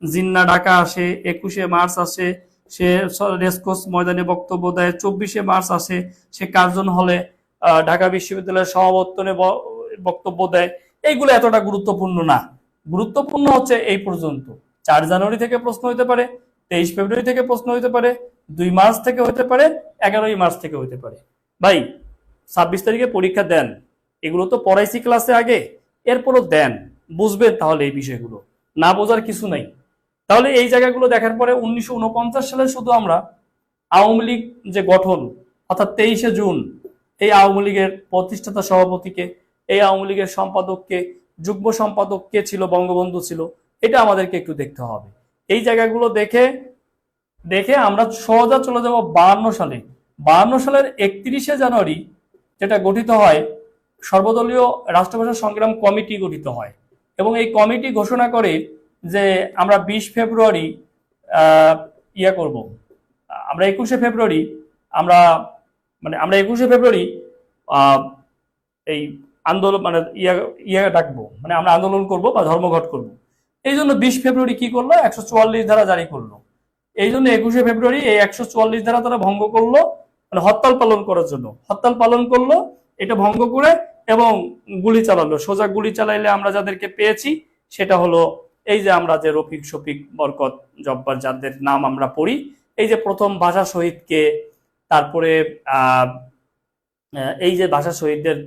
জিন্না ঢাকা আসে, 21শে মার্চ আসে সে রেসকোর্স ময়দানে বক্তব্য দেয়, 24শে মার্চ আসে সে কার্জন হলে ঢাকা বিশ্ববিদ্যালয়ের সমাবর্তনে বক্তব্য দেয়, এইগুলো এতটা গুরুত্বপূর্ণ না। গুরুত্বপূর্ণ হচ্ছে এই পর্যন্ত। 4 জানুয়ারি থেকে প্রশ্ন হতে পারে, 23 ফেব্রুয়ারি থেকে প্রশ্ন হতে পারে, 2 মার্চ থেকে হতে পারে, 11ই মার্চ থেকে হতে পারে। ভাই 26 তারিখে পরীক্ষা দেন, এগুলো তো পড়াইছি ক্লাসে আগে, এরপরও দেন, বুঝবেন তাহলে এই বিষয়গুলো, না বোঝার কিছু নাই। তাহলে এই জায়গাগুলো দেখার পরে 1949 সালে শুধু আমরা আওয়ামী লীগ যে গঠন, অর্থাৎ 23শে জুন, এই আওয়ামী লীগের প্রতিষ্ঠাতা সভাপতিকে, এই আওয়ামী লীগের সম্পাদককে, যুগ্ম সম্পাদক কে ছিল, বঙ্গবন্ধু ছিল, এটা আমাদেরকে একটু দেখতে হবে। এই জায়গাগুলো দেখে দেখে আমরা সোজা চলে যাব 52 সালে। 52 সালের 31শে জানুয়ারি যেটা গঠিত হয়, সর্বদলীয় রাষ্ট্রভাষা সংগ্রাম কমিটি গঠিত হয়, এবং এই কমিটি ঘোষণা করে যে আমরা 20 ফেব্রুয়ারি ইয়া করব, আমরা 21শে ফেব্রুয়ারি আমরা 21শে ফেব্রুয়ারি এই আন্দোলন ইয়া ডাকবো, আমরা আন্দোলন করব বা ধর্মঘট করব। এই জন্য 20 ফেব্রুয়ারি কি করলো, 144 ধারা জারি করলো। এই জন্য 21শে ফেব্রুয়ারি এই 144 ধারা তারা ভঙ্গ করলো, হরতাল পালন করার জন্য হরতাল পালন করলো, এটা ভঙ্গ করে এবং গুলি চালালো। সোজা গুলি চালাইলে আমরা যাদেরকে পেয়েছি সেটা হলো এই যে আমরা যে রফিক, শফিক, বরকত, জব্বার, যাদের নাম আমরা পড়ি, এই যে প্রথম ভাষা শহীদকে, তারপরে এই যে ভাষা শহীদদের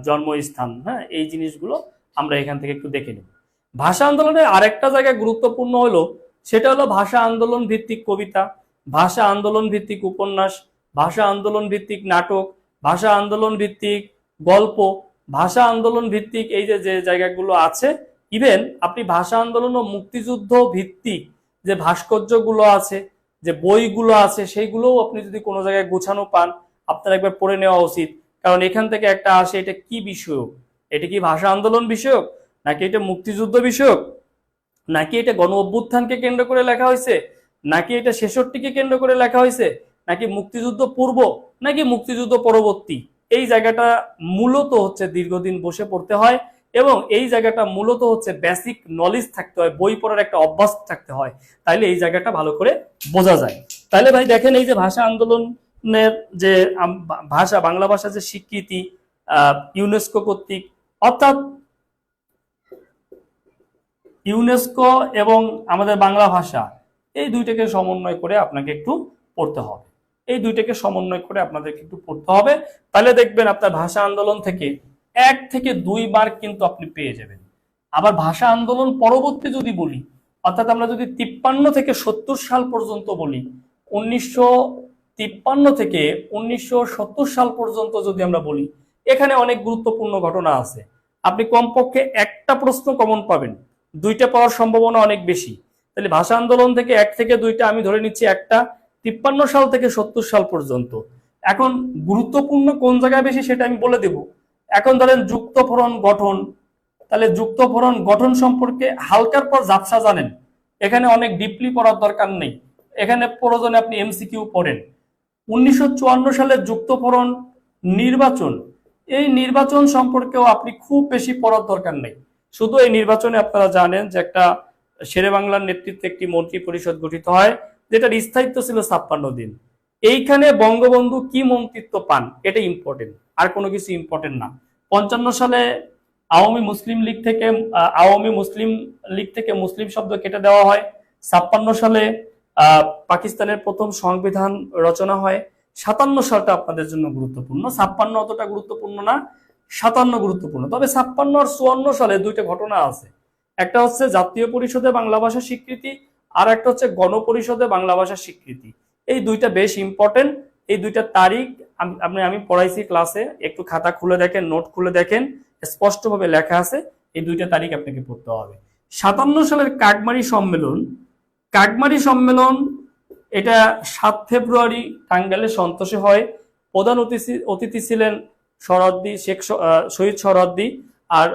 জন্মস্থান, হ্যাঁ, এই জিনিসগুলো আমরা এখান থেকে একটু দেখে নিব। ভাষা আন্দোলনের আরেকটা জায়গায় গুরুত্বপূর্ণ হলো, সেটা হলো ভাষা আন্দোলন ভিত্তিক কবিতা, ভাষা আন্দোলন ভিত্তিক উপন্যাস, ভাষা আন্দোলন ভিত্তিক নাটক, ভাষা আন্দোলন ভিত্তিক গল্প, ভাষা আন্দোলন ভিত্তিক এই যে যে জায়গাগুলো আছে। ইভেন আপনি ভাষা আন্দোলন ও মুক্তিযুদ্ধ ভিত্তিক যে ভাস্কর্যগুলো আছে, যে বইগুলো আছে, সেইগুলোও আপনি যদি কোনো জায়গায় গোছানো পান, আপনার একবার পড়ে নেওয়া উচিত। কারণ এখান থেকে একটা আসে, এটা কি বিষয়ক, এটা কি ভাষা আন্দোলন বিষয়ক, নাকি এটা মুক্তিযুদ্ধ বিষয়ক, নাকি এটা গণ অভ্যুত্থানকে কেন্দ্র করে লেখা হয়েছে, নাকি এটা 66কে কেন্দ্র করে লেখা হয়েছে, নাকি মুক্তিযুদ্ধ পূর্ব, নাকি মুক্তিযুদ্ধ পরবর্তী। এই জায়গাটা মূলত হচ্ছে দীর্ঘদিন বসে পড়তে হয়, এবং এই জায়গাটা মূলত হচ্ছে বেসিক নলেজ থাকতে হয়, বই পড়ার একটা অভ্যাস থাকতে হয়, তাইলে এই জায়গাটা ভালো করে বোঝা যায়। তাহলে ভাই দেখেন, এই যে ভাষা আন্দোলনের যে ভাষা, বাংলা ভাষা যে স্বীকৃতি ইউনেস্কো কর্তৃক, অর্থাৎ ইউনেস্কো এবং আমাদের বাংলা ভাষা, এই দুইটাকে সমন্বয় করে আপনাকে একটু পড়তে হবে, এই দুইটাকে সমন্বয় করে আপনাদেরকে একটু পড়তে হবে। তাহলে দেখবেন আপনার ভাষা আন্দোলন থেকে 1 থেকে 2 মার্ক কিন্তু আপনি পেয়ে যাবেন। আবার ভাষা আন্দোলন পরবর্তী যদি বলি, অর্থাৎ আমরা যদি 53 থেকে 70 সাল পর্যন্ত বলি, 1953 থেকে 1970 সাল পর্যন্ত যদি আমরা বলি, এখানে অনেক গুরুত্বপূর্ণ ঘটনা আছে। আপনি কমপক্ষে একটা প্রশ্ন কমন পাবেন, 2টা পাওয়ার সম্ভাবনা অনেক বেশি। তাহলে ভাষা আন্দোলন থেকে 1 থেকে 2টা, আমি ধরে নিচ্ছি একটা, 53 সাল থেকে 70 সাল পর্যন্ত। এখন গুরুত্বপূর্ণ কোন জায়গায় বেশি সেটা আমি বলে দেব। এখন ধরেন যুক্তফোরণ গঠন, তাহলে যুক্তফোরণ গঠন সম্পর্কে হালকার পর ঝাপসা জানেন, এখানে অনেক ডিপলি পড়ার দরকার নেই, এখানে প্রয়োজনে আপনি এমসিকিউ পড়েন। 1954 সালের যুক্তফোরণ নির্বাচন, এই নির্বাচন সম্পর্কেও আপনি খুব বেশি পড়ার দরকার নেই। শুধু এই নির্বাচনে আপনারা জানেন যে একটা শেরে বাংলার নেতৃত্বে একটি মন্ত্রী পরিষদ গঠিত হয়, যেটার স্থায়িত্ব ছিল 56 দিন। এইখানে বঙ্গবন্ধু কি মন্ত্রিত্ব পান, এটা ইম্পর্টেন্ট, আর কোনো কিছু ইম্পর্টেন্ট না। 55 সালে আওয়ামী মুসলিম লীগ থেকে মুসলিম শব্দ কেটে দেওয়া হয়। 56 সালে পাকিস্তানের প্রথম সংবিধান রচনা হয়। 57 সালটা আপনাদের জন্য গুরুত্বপূর্ণ, 56 অতটা গুরুত্বপূর্ণ না, 57 গুরুত্বপূর্ণ। তবে 56 আর 54 সালে 2টা ঘটনা আছে, একটা হচ্ছে জাতীয় পরিষদে বাংলা ভাষা স্বীকৃতি, আর একটা হচ্ছে গণপরিষদে বাংলা ভাষা স্বীকৃতি। এই 2টা বেশ ইম্পর্টেন্ট। এই 2টা তারিখ আমি পড়াইছি ক্লাসে, একটু খাতা খুলে দেখেন, নোট খুলে দেখেন, স্পষ্টভাবে লেখা আছে। এই 2টা তারিখ আপনাকে পড়তে হবে। 57 সালের কাকমারি সম্মেলন এটা 7 ফেব্রুয়ারি টাঙ্গাইলে সন্তোষে হয়। প্রধান অতিথি ছিলেন শহীদ সোহরাওয়ার্দী, আর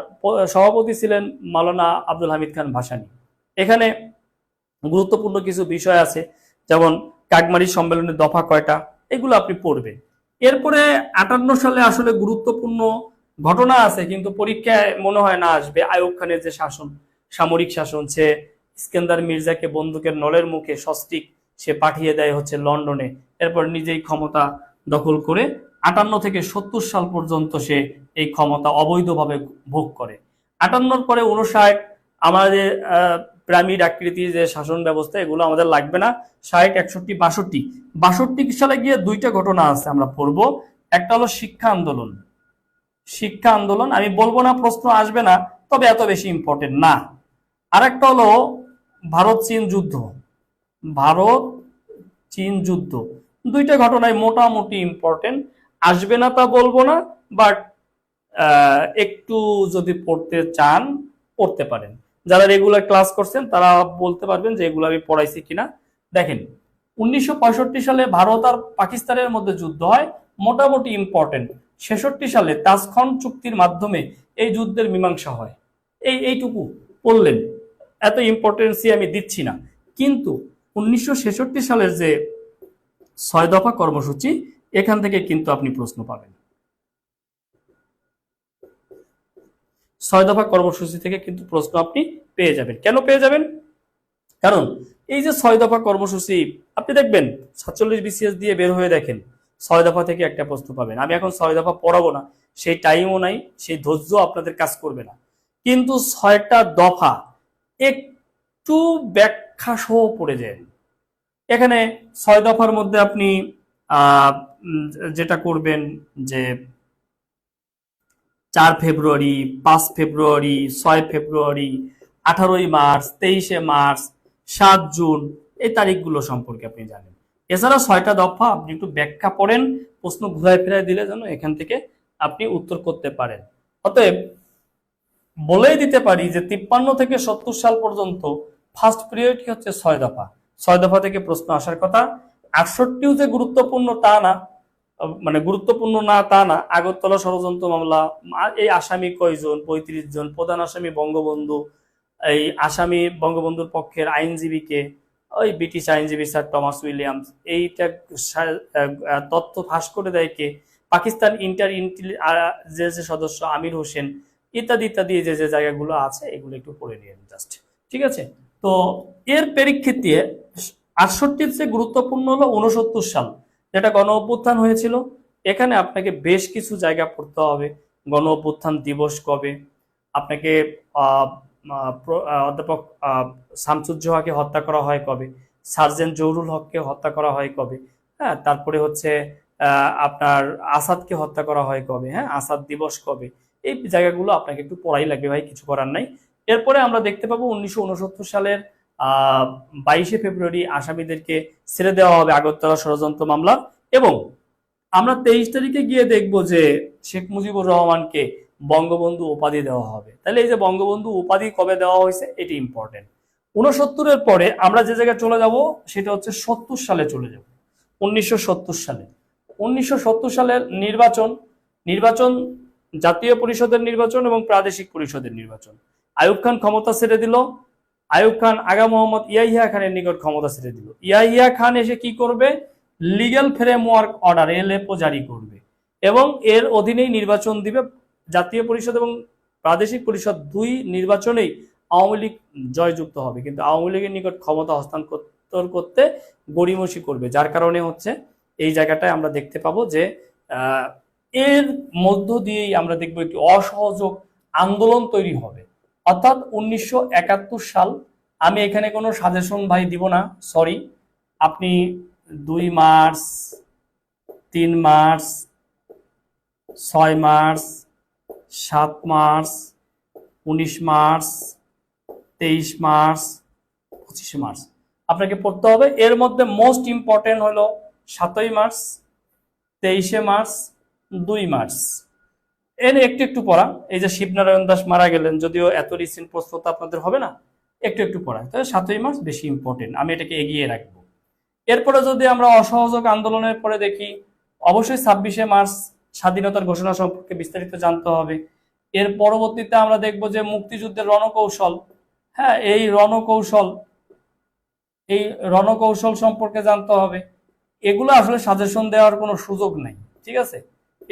সভাপতি ছিলেন মাওলানা আব্দুল হামিদ খান ভাসানী। এখানে গুরুত্বপূর্ণ কিছু বিষয় আছে, যেমন কাকমারি সম্মেলনের দফা কয়টা, এগুলো আপনি পড়বেন। এরপরে 58 সালে আসলে গুরুত্বপূর্ণ ঘটনা আছে, কিন্তু পরীক্ষায় মনে হয় না আসবে। আইয়ুব খানের যে শাসন, সামরিক শাসন, সে ইস্কেন্দার মির্জাকে বন্দুকের নলের মুখে সস্ত্রীক সে পাঠিয়ে দেয় হচ্ছে লন্ডনে, এরপর নিজেই ক্ষমতা দখল করে 58 থেকে 70 সাল পর্যন্ত সে এই ক্ষমতা অবৈধভাবে ভোগ করে। 58 পরে 59 আমাদের পিরামিড আকৃতি যে শাসন ব্যবস্থা এগুলো আমাদের লাগবে না। 60, 61, 62, 62 সালে গিয়ে দুইটা ঘটনা আছে আমরা পড়বো। একটা হলো শিক্ষা আন্দোলন। শিক্ষা আন্দোলন আমি বলবো না, প্রশ্ন আসবে না, তবে এত বেশি ইম্পর্টেন্ট না। আর একটা হলো ভারত চীন যুদ্ধ। ভারত চীন যুদ্ধ দুইটা ঘটনায় মোটামুটি ইম্পর্টেন্ট, আসবে না তা বলবো না, বাট একটু যদি পড়তে চান পড়তে পারেন। যারা রেগুলার ক্লাস করছেন তারা বলতে পারবেন যে এগুলো আমি পড়াইছি কিনা। দেখেন 1965 সালে ভারত আর পাকিস্তানের মধ্যে যুদ্ধ হয়, মোটামুটি ইম্পর্টেন্ট। 66 সালে তাজখন চুক্তির মাধ্যমে এই যুদ্ধের মীমাংসা হয়। এইটুকু পড়লেন, এত ইম্পর্টেন্সই আমি দিচ্ছি না। কিন্তু 1966 সালের যে 6 দফা কর্মসূচি, এখান থেকে কিন্তু আপনি প্রশ্ন পাবেন। 6 দফা কর্মসূচি থেকে কিন্তু প্রশ্ন আপনি পেয়ে যাবেন। কেন পেয়ে যাবেন? কারণ এই যে 6 দফা কর্মসূচি আপনি দেখবেন 47 BCS দিয়ে বের হয়ে দেখেন 6 দফা থেকে একটা প্রশ্ন পাবেন। আমি এখন 6 দফা পড়াবো না, সেই টাইমও নাই, সেই ধৈর্য আপনাদের কাজ করবে না। কিন্তু 6টা দফা একটু ব্যাখ্যা সহ পড়ে যায়। এখানে 6 দফার মধ্যে আপনি যেটা করবেন যে 4 ফেব্রুয়ারি, 5 ফেব্রুয়ারি, 6 ফেব্রুয়ারি, 18 মার্চ, 23 মার্চ, 7 জুন, এই তারিখগুলো সম্পর্কে আপনি জানেন। এছাড়া 6টা দফা আপনি একটু ব্যাখ্যা পড়েন, প্রশ্ন ঘুরায় ফেরায় দিলে যেন এখান থেকে আপনি উত্তর করতে পারেন। অতএব বলেই দিতে পারি যে 53 থেকে 70 সাল পর্যন্ত ফার্স্ট পিরিয়ড হচ্ছে 6 দফা। 6 দফা থেকে প্রশ্ন আসার কথা। 68ও যে গুরুত্বপূর্ণ তা না, মানে গুরুত্বপূর্ণ না তা না। আগরতলা ষড়যন্ত্র মামলা, এই আসামি কয়জন? 35 জন। প্রধান আসামি বঙ্গবন্ধু। এই আসামি বঙ্গবন্ধুর পক্ষের আইনজীবীকে ওই ব্রিটিশ আইনজীবী স্যার টমাস উইলিয়ামস। এইটা তথ্য ফাঁস করে দেয় কে? পাকিস্তান ইন্টেলিজেন্স সদস্য আমির হোসেন। ইত্যাদি ইত্যাদি যে যে জায়গাগুলো আছে এগুলো একটু পড়ে নিন জাস্ট, ঠিক আছে? তো এর প্রেক্ষিতে 68 চেয়ে গুরুত্বপূর্ণ হলো 69 সাল, যেটা গণ অভ্যুত্থান হয়েছিল। এখানে আপনাকে বেশ কিছু জায়গা পড়তে হবে। গণ অভ্যুত্থান দিবস কবে, আপনাকে অধ্যাপক শামসুজ্জোহাকে হত্যা করা হয় কবে, সার্জেন্ট জহুরুল হককে হত্যা করা হয় কবে, হ্যাঁ, তারপরে হচ্ছে আপনার আসাদকে হত্যা করা হয় কবে, হ্যাঁ, আসাদ দিবস কবে। এই জায়গাগুলো আপনাকে একটু পড়াই লাগবে ভাই, কিছু করার নাই। এরপরে আমরা দেখতে পাবো 1969 সালের 22 ফেব্রুয়ারি আসামিদেরকে ছেড়ে দেওয়া হবে আগরতলা ষড়যন্ত্র মামলা। এবং আমরা 23 তারিখে গিয়ে দেখব যে শেখ মুজিবুর রহমানকে বঙ্গবন্ধু উপাধি দেওয়া হবে। তাহলে এই যে বঙ্গবন্ধু উপাধি কবে দেওয়া হয়েছে এটি ইম্পর্টেন্ট। 69-এর পরে আমরা যে জায়গায় চলে যাব সেটা হচ্ছে 70 সালে চলে যাব। 1970 সালে 1970 সালের নির্বাচন জাতীয় পরিষদের নির্বাচন এবং প্রাদেশিক পরিষদের নির্বাচন। আইয়ুব খান ক্ষমতা ছেড়ে দিল। আইয়ুব খান আগা মোহাম্মদ ইয়াহিয়া খানের নিকট ক্ষমতা ছেড়ে দিল। ইয়াহিয়া খান এসে কি করবে? লিগ্যাল ফ্রেমওয়ার্ক অর্ডার এলএফও জারি করবে এবং এর অধীনেই নির্বাচন দিবে। জাতীয় পরিষদ এবং প্রাদেশিক পরিষদ দুই নির্বাচনেই আওয়ামী লীগ জয়যুক্ত হবে, কিন্তু আওয়ামী লীগের নিকট ক্ষমতা হস্তান্তর করতে গড়িমসি করবে। যার কারণে হচ্ছে এই জায়গাটায় আমরা দেখতে পাবো যে এর মধ্য দিয়েই আমরা দেখবো একটি অসহযোগ আন্দোলন তৈরি হবে। অর্থাৎ 1971 সাল, আমি এখানে কোনো সাজেশন ভাই দিব না, সরি। আপনি 2 March, 3 March, 6 March, 7 March, 19 March, 23 March, 25 March আপনাকে পড়তে হবে। এর মধ্যে মোস্ট ইম্পর্টেন্ট হলো 7 মার্চ, 23 মার্চ, 2 মার্চ। এর একটু একটু পড়া। এই যে শিবনারায়ণ দাস মারা গেলেন, যদিও এত রিসেন্ট প্রশ্ন তো আপনাদের হবে না, একটু একটু পড়া। তাহলে 7 মার্চ বেশি ইম্পর্টেন্ট, আমি এটাকে এগিয়ে রাখবো। এরপরে যদি আমরা অসহযোগ আন্দোলনের পরে দেখি, অবশ্যই 26 মার্চ স্বাধীনতার ঘোষণা সম্পর্কে বিস্তারিত জানতে হবে। এর পরবর্তীতে আমরা দেখব যে মুক্তিযুদ্ধের রণকৌশল, হ্যাঁ, এই রণকৌশল সম্পর্কে জানতে হবে। এগুলো আসলে সাজেশন দেওয়ার কোনো সুযোগ নেই, ঠিক আছে?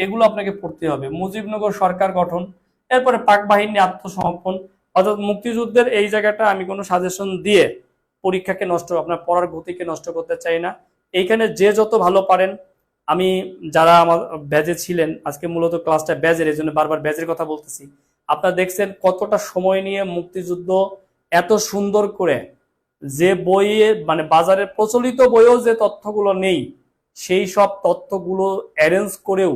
এগুলো আপনাকে পড়তে হবে। মুজিবনগর সরকার গঠন, এরপরে পাক বাহিনী আত্মসমর্পণ। অর্থাৎ মুক্তিযুদ্ধের এই জায়গাটা আমি কোনো সাজেশন দিয়ে পরীক্ষাকে নষ্ট, আপনার পড়ার গতিকে নষ্ট করতে চাই না। এইখানে যে যত ভালো পারেন আমি যারা আমার ব্যাচে ছিলেন, আজকে মূলত ক্লাসটা ব্যাচের, এই জন্য বারবার ব্যাচের কথা বলতেছি। আপনারা দেখছেন কতটা সময় নিয়ে মুক্তিযুদ্ধ এত সুন্দর করে, যে বইয়ে মানে বাজারের প্রচলিত বইয়েও যে তথ্যগুলো নেই সেই সব তথ্যগুলো অ্যারেঞ্জ করেও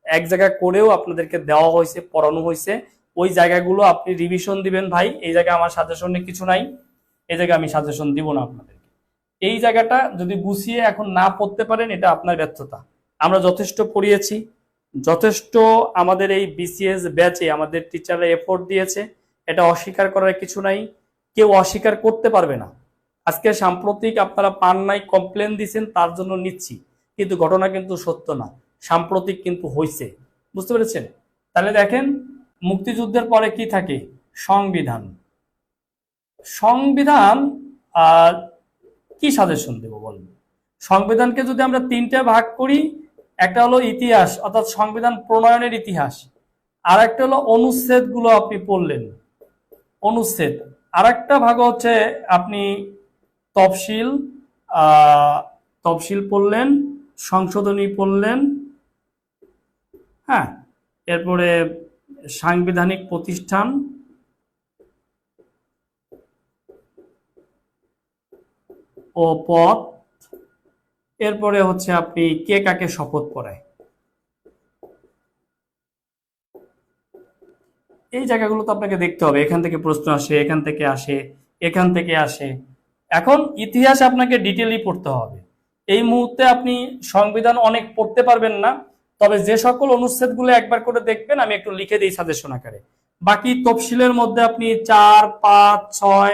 এক জায়গায় করেও আপনাদেরকে দেওয়া হয়েছে, পড়ানো হয়েছে। ওই জায়গাগুলো আপনি রিভিশন দিবেন ভাই। এই জায়গায় আমার সাজেশনে কিছু নাই, এই জায়গায় আমি সাজেশন দিব না আপনাদেরকে। এই জায়গাটা যদি গুছিয়ে এখন না পড়তে পারেন, এটা আপনার ব্যর্থতা। আমরা যথেষ্ট পড়িয়েছি, যথেষ্ট আমাদের এই বিসিএস ব্যাচে আমাদের টিচাররা এফোর্ট দিয়েছে, এটা অস্বীকার করার কিছু নাই, কেউ অস্বীকার করতে পারবে না। আজকে সাম্প্রতিক আপনারা পান নাই, কমপ্লেন দিচ্ছেন, তার জন্য নিচ্ছি, কিন্তু ঘটনা কিন্তু সত্য না, সাম্প্রতিক কিন্তু হয়েছে। বুঝতে পেরেছেন? তাহলে দেখেন, মুক্তিযুদ্ধের পরে কি থাকে? সংবিধান। সংবিধান কি সাজেশন দেব বলুন? সংবিধানকে যদি আমরা তিনটে ভাগ করি, একটা হলো ইতিহাস অর্থাৎ সংবিধান প্রণয়নের ইতিহাস, আর একটা হলো অনুচ্ছেদ গুলো আপনি পড়লেন, অনুচ্ছেদ। আর একটা ভাগ হচ্ছে আপনি তফসিল, তফসিল পড়লেন, সংশোধনী পড়লেন, হ্যাঁ, এরপরে সাংবিধানিক প্রতিষ্ঠান, ও পদ, এরপরে হচ্ছে আপনি কে কাকে শপথ পড়ায়। এই জায়গাগুলো তো আপনাকে দেখতে হবে। এখান থেকে প্রশ্ন আসে, এখান থেকে আসে, এখান থেকে আসে। এখন ইতিহাস আপনাকে ডিটেইলি পড়তে হবে। এই মুহূর্তে আপনি সংবিধান অনেক পড়তে পারবেন না, তবে যে সকল অনুচ্ছেদগুলো একবার করে দেখবেন, আমি একটু লিখে দিই সাজেশন আকারে। বাকি তফসিলের মধ্যে আপনি 4, 5, 6,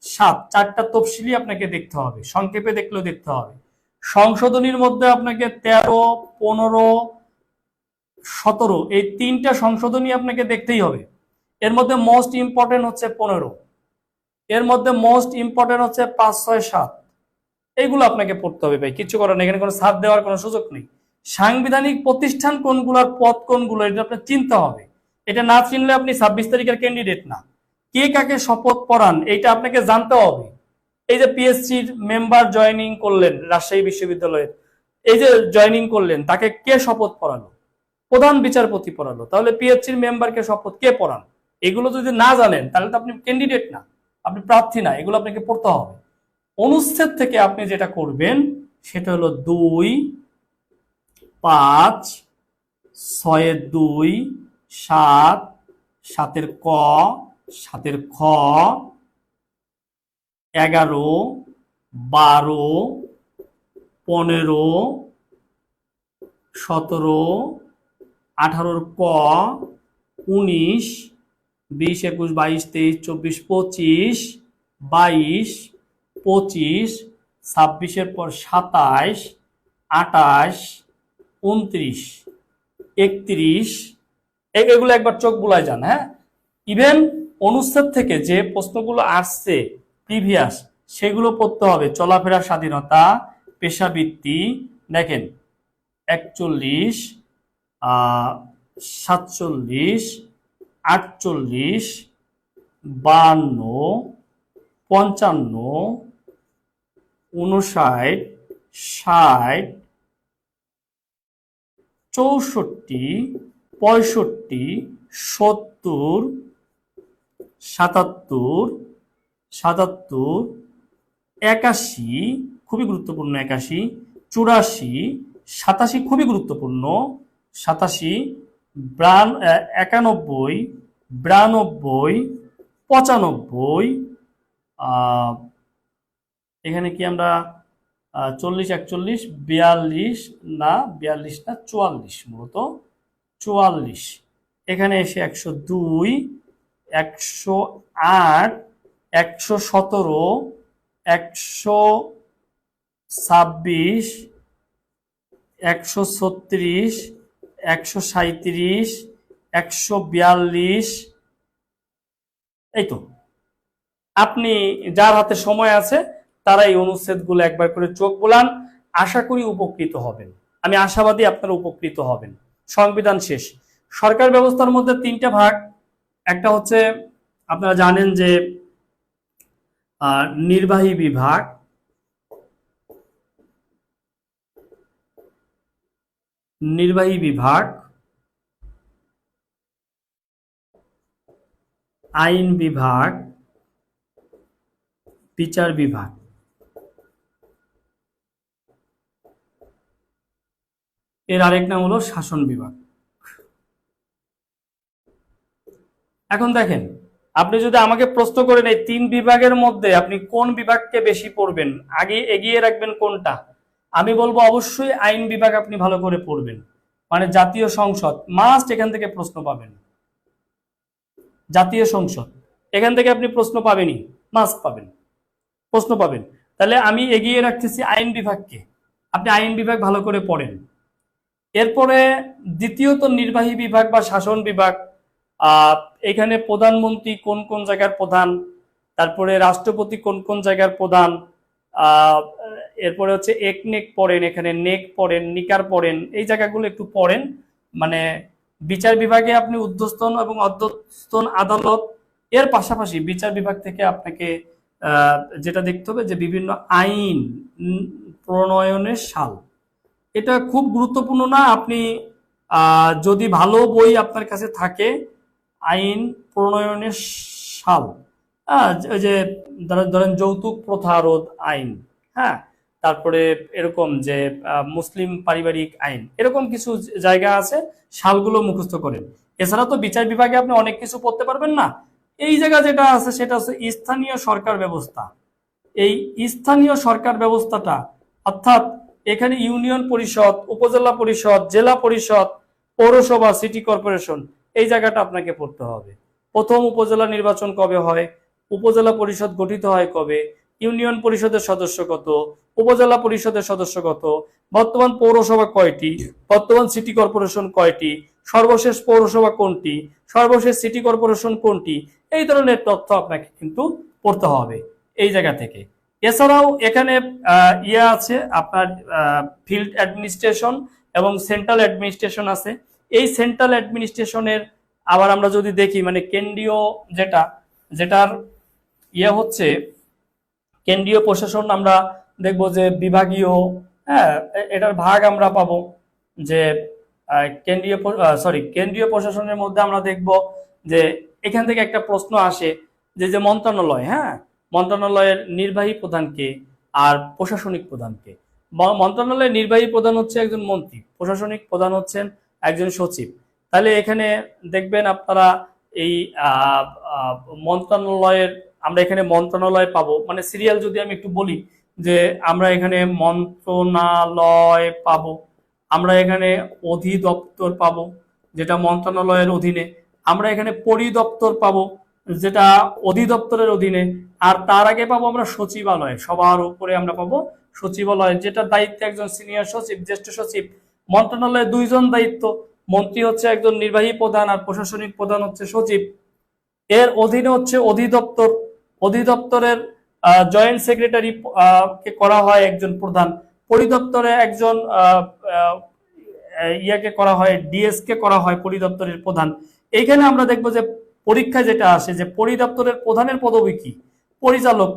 7 চারটা তফসিলই আপনাকে দেখতে হবে, সংক্ষেপে দেখলেও দেখতে হবে। সংশোধনীর মধ্যে আপনাকে 13, 15, 17 এই তিনটা সংশোধনী আপনাকে দেখতেই হবে। এর মধ্যে মোস্ট ইম্পর্টেন্ট হচ্ছে 15, এর মধ্যে মোস্ট ইম্পর্টেন্ট হচ্ছে 5, 6, 7। এইগুলো আপনাকে পড়তে হবে ভাই, কিছু করার নেই, এখানে কোনো ছাড় দেওয়ার কোনো সুযোগ নেই। সাংবিধানিক প্রতিষ্ঠান কোনগুলো আর পদ কোনগুলো, এটা আপনার চিনতে হবে। এটা না চিনলে আপনি 26 তারিখের ক্যান্ডিডেট না। কে কাকে শপথ পড়ান এইটা আপনাকে জানতে হবে। এই যে পিএসসির মেম্বার জয়েনিং করলেন রাজশাহী বিশ্ববিদ্যালয়ের, এই যে জয়েনিং করলেন, তাকে কে শপথ পড়ালো? প্রধান বিচারপতি পড়ালো। তাহলে পিএসসির মেম্বারকে শপথ কে পড়ান? এগুলো যদি না জানেন তাহলে তো আপনি ক্যান্ডিডেট না, আপনি প্রার্থী না। এগুলো আপনাকে পড়তে হবে। অনুচ্ছেদ থেকে আপনি যেটা করবেন সেটা হলো 2, 5, 6, 2, 7, 7 ক, 7 খ, 11, 12, 15, 17, 18 ক, 19, 20, 21, 22, 23, 24, 25, 22, 25, 26 পর 27, 28, 29, 31, এগুলো একবার চোখ বুলায় যান। হ্যাঁ, ইভেন অনুচ্ছেদ থেকে যে প্রশ্নগুলো আসছে প্রিভিয়াস, সেগুলো পড়তে হবে। চলাফেরার স্বাধীনতা, পেশাবৃত্তি, দেখেন 41, 47, 48, 52, 55, 59, 60, 64, 65, 70, 77, 77, 81 খুবই গুরুত্বপূর্ণ, 81, 84, 87 খুবই গুরুত্বপূর্ণ, 87, 91, 92, 95, এখানে কি আমরা 40, 41, 42 না, 42 না, 44, মূলত 44। এখানে এসে 102, 108, 117, 126, 136, 137, 142। এই তো, আপনি যার হাতে সময় আছে তারা এই অনুচ্ছেদগুলো একবার করে চোখ বোলান, আশা করি উপকৃত হবেন। আমি আশাবাদী আপনারা উপকৃত হবেন। সংবিধান শেষ। সরকার ব্যবস্থার মধ্যে তিনটা ভাগ। একটা হচ্ছে আপনারা জানেন যে নির্বাহী বিভাগ, নির্বাহী বিভাগ, আইন বিভাগ, বিচার বিভাগ। এর আরেক নাম হলো শাসন বিভাগ। এখন দেখেন, আপনি যদি আমাকে প্রশ্ন করেন এই তিন বিভাগের মধ্যে আপনি কোন বিভাগকে বেশি পড়বেন, আগে এগিয়ে রাখবেন কোনটা, আমি বলবো অবশ্যই আইন বিভাগ আপনি ভালো করে পড়বেন। মানে জাতীয় সংসদ মাস্ট, এখান থেকে প্রশ্ন পাবেন। জাতীয় সংসদ এখান থেকে আপনি প্রশ্ন পাবেনই, মাস্ট পাবেন, প্রশ্ন পাবেন। তাহলে আমি এগিয়ে রাখতেছি আইন বিভাগকে, আপনি আইন বিভাগ ভালো করে পড়েন। এরপরে দ্বিতীয়ত নির্বাহী বিভাগ বা শাসন বিভাগ। এখানে প্রধানমন্ত্রী কোন কোন জায়গার প্রধান, তারপরে রাষ্ট্রপতি কোন কোন জায়গার প্রধান, এরপরে হচ্ছে এক নেক পড়েন, এখানে নেক পড়েন, নিকার পড়েন, এই জায়গাগুলো একটু পড়েন। মানে বিচার বিভাগে আপনি ঊর্ধ্বতন এবং অধস্তন আদালত, এর পাশাপাশি বিচার বিভাগ থেকে আপনাকে যেটা দেখতে হবে যে বিভিন্ন আইন প্রণয়নের সাল, এটা খুব গুরুত্বপূর্ণ না। আপনি যদি ভালো বই আপনার কাছে থাকে, আইন প্রণয়নের সাল, ওই যে ধরেন যৌতুক প্রথা রোধ আইন, হ্যাঁ, তারপরে এরকম যে মুসলিম পারিবারিক আইন, এরকম কিছু জায়গা আছে, সালগুলো মুখস্থ করেন। এছাড়া তো বিচার বিভাগে আপনি অনেক কিছু পড়তে পারবেন না। এই জায়গা যেটা আছে সেটা হচ্ছে স্থানীয় সরকার ব্যবস্থা। এই স্থানীয় সরকার ব্যবস্থাটা অর্থাৎ এখানে ইউনিয়ন পরিষদ, উপজেলা পরিষদ, জেলা পরিষদ, পৌরসভা, সিটি কর্পোরেশন, এই জায়গাটা আপনাকে পড়তে হবে। প্রথম উপজেলা নির্বাচন কবে হয়, উপজেলা পরিষদ গঠিত হয় কবে, ইউনিয়ন পরিষদের সদস্য কত, উপজেলা পরিষদের সদস্য কত, বর্তমান পৌরসভা কয়টি, বর্তমান সিটি কর্পোরেশন কয়টি, সর্বশেষ পৌরসভা কোনটি, সর্বশেষ সিটি কর্পোরেশন কোনটি, এই ধরনের তথ্য আপনাকে কিন্তু পড়তে হবে এই জায়গা থেকে। এছাড়াও এখানে ইয়ে আছে আপনার ফিল্ড অ্যাডমিনিস্ট্রেশন এবং সেন্ট্রাল অ্যাডমিনিস্ট্রেশন আছে। এই সেন্ট্রাল অ্যাডমিনিস্ট্রেশনের আবার আমরা যদি দেখি মানে কেন্দ্রীয় যেটার ইয়ে হচ্ছে কেন্দ্রীয় প্রশাসন, আমরা দেখব যে বিভাগীয়, হ্যাঁ, এটার ভাগ আমরা পাবো যে কেন্দ্রীয় প্রশাসনের মধ্যে আমরা দেখব যে এখান থেকে একটা প্রশ্ন আসে যে মন্ত্রণালয়, হ্যাঁ, মন্ত্রণালয়ের নির্বাহী প্রধানকে আর প্রশাসনিক প্রধানকে। মন্ত্রণালয়ের নির্বাহী প্রধান হচ্ছে একজন মন্ত্রী, প্রশাসনিক প্রধান হচ্ছেন একজন সচিব। তাহলে এখানে দেখবেন আপনারা এই মন্ত্রণালয়ের, আমরা এখানে মন্ত্রণালয় পাবো, মানে সিরিয়াল যদি আমি একটু বলি যে আমরা এখানে মন্ত্রণালয় পাবো, আমরা এখানে অধিদপ্তর পাবো যেটা মন্ত্রণালয়ের অধীনে, আমরা এখানে পরিদপ্তর পাবো যেটা অধিদপ্তরের অধীনে, আর তার আগে পাবো আমরা সচিবালয়, সবার উপরে আমরা পাবো সচিবালয়, যেটা দায়িত্বে একজন সিনিয়র সচিব, জ্যেষ্ঠ সচিব। মন্ত্রণালয়ে দুইজন দায়িত্ব, মন্ত্রী হচ্ছে একজন নির্বাহী প্রধান আর প্রশাসনিক প্রধান হচ্ছে সচিব। এর অধীনে হচ্ছে অধিদপ্তর, অধিদপ্তরের জয়েন্ট সেক্রেটারি কে করা হয় একজন প্রধান, পরিদপ্তরে একজন ইয়াকে করা হয়, ডিএস কে করা হয় পরিদপ্তরের প্রধান। এইখানে আমরা দেখবো যে পরীক্ষায় যেটা আসে যে পরিদপ্তরের প্রধানের পদবি কি, পরিচালক,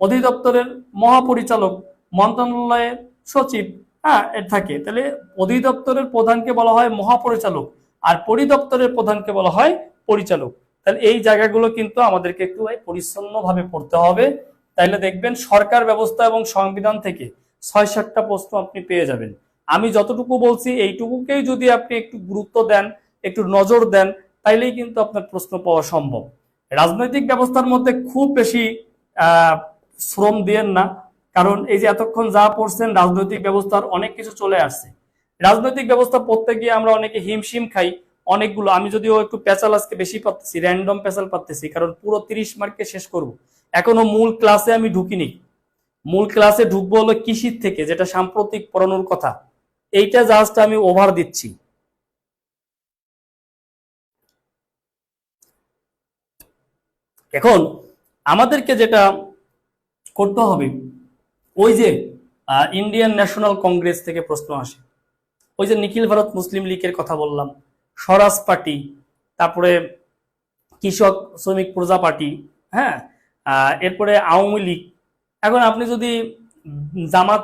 অধিদপ্তরের মহাপরিচালক, মন্ত্রণালয়ের সচিব, হ্যাঁ, এর থাকে। তাহলে অধিদপ্তরের প্রধানকে বলা হয় মহাপরিচালক আর পরিদপ্তরের প্রধানকে বলা হয় পরিচালক। তাহলে এই জায়গাগুলো কিন্তু আমাদেরকে একটু পরিচ্ছন্নভাবে পড়তে হবে, তাইলে দেখবেন সরকার ব্যবস্থা এবং সংবিধান থেকে ৬-৭টা প্রশ্ন আপনি পেয়ে যাবেন। আমি যতটুকু বলছি এইটুকুকেই যদি আপনি একটু গুরুত্ব দেন, একটু নজর দেন, তাইলেই কিন্তু আপনার প্রশ্ন পাওয়া সম্ভব। রাজনৈতিক ব্যবস্থার মধ্যে খুব বেশি শ্রম দিয়েন না, কারণ এই যে এতক্ষণ যা পড়ছেন রাজনৈতিক ব্যবস্থার অনেক কিছু চলে আসছে। রাজনৈতিক ব্যবস্থা পড়তে গিয়ে আমরা অনেকে হিমশিম খাই অনেকগুলো। আমি যদিও একটু পেঁচাল আজকে বেশি পাচ্ছি, র্যান্ডম পেঁচাল পাচ্ছি, কারণ পুরো 30 মার্কে শেষ করব, এখনো মূল ক্লাসে আমি ঢুকিনি। মূল ক্লাসে ঢুকবো হলো কৃষির থেকে, যেটা সাম্প্রতিক পড়ানোর কথা, এইটা জাস্ট আমি ওভার দিচ্ছি। এখন আমাদেরকে যেটা করতে হবে, ওই যে ইন্ডিয়ান ন্যাশনাল কংগ্রেস থেকে প্রশ্ন আসে, ওই যে নিখিল ভারত মুসলিম লীগের কথা বললাম, স্বরাজ পার্টি, তারপরে কৃষক শ্রমিক প্রজা পার্টি, হ্যাঁ, এরপরে আওয়ামী লীগ। এখন আপনি যদি জামাত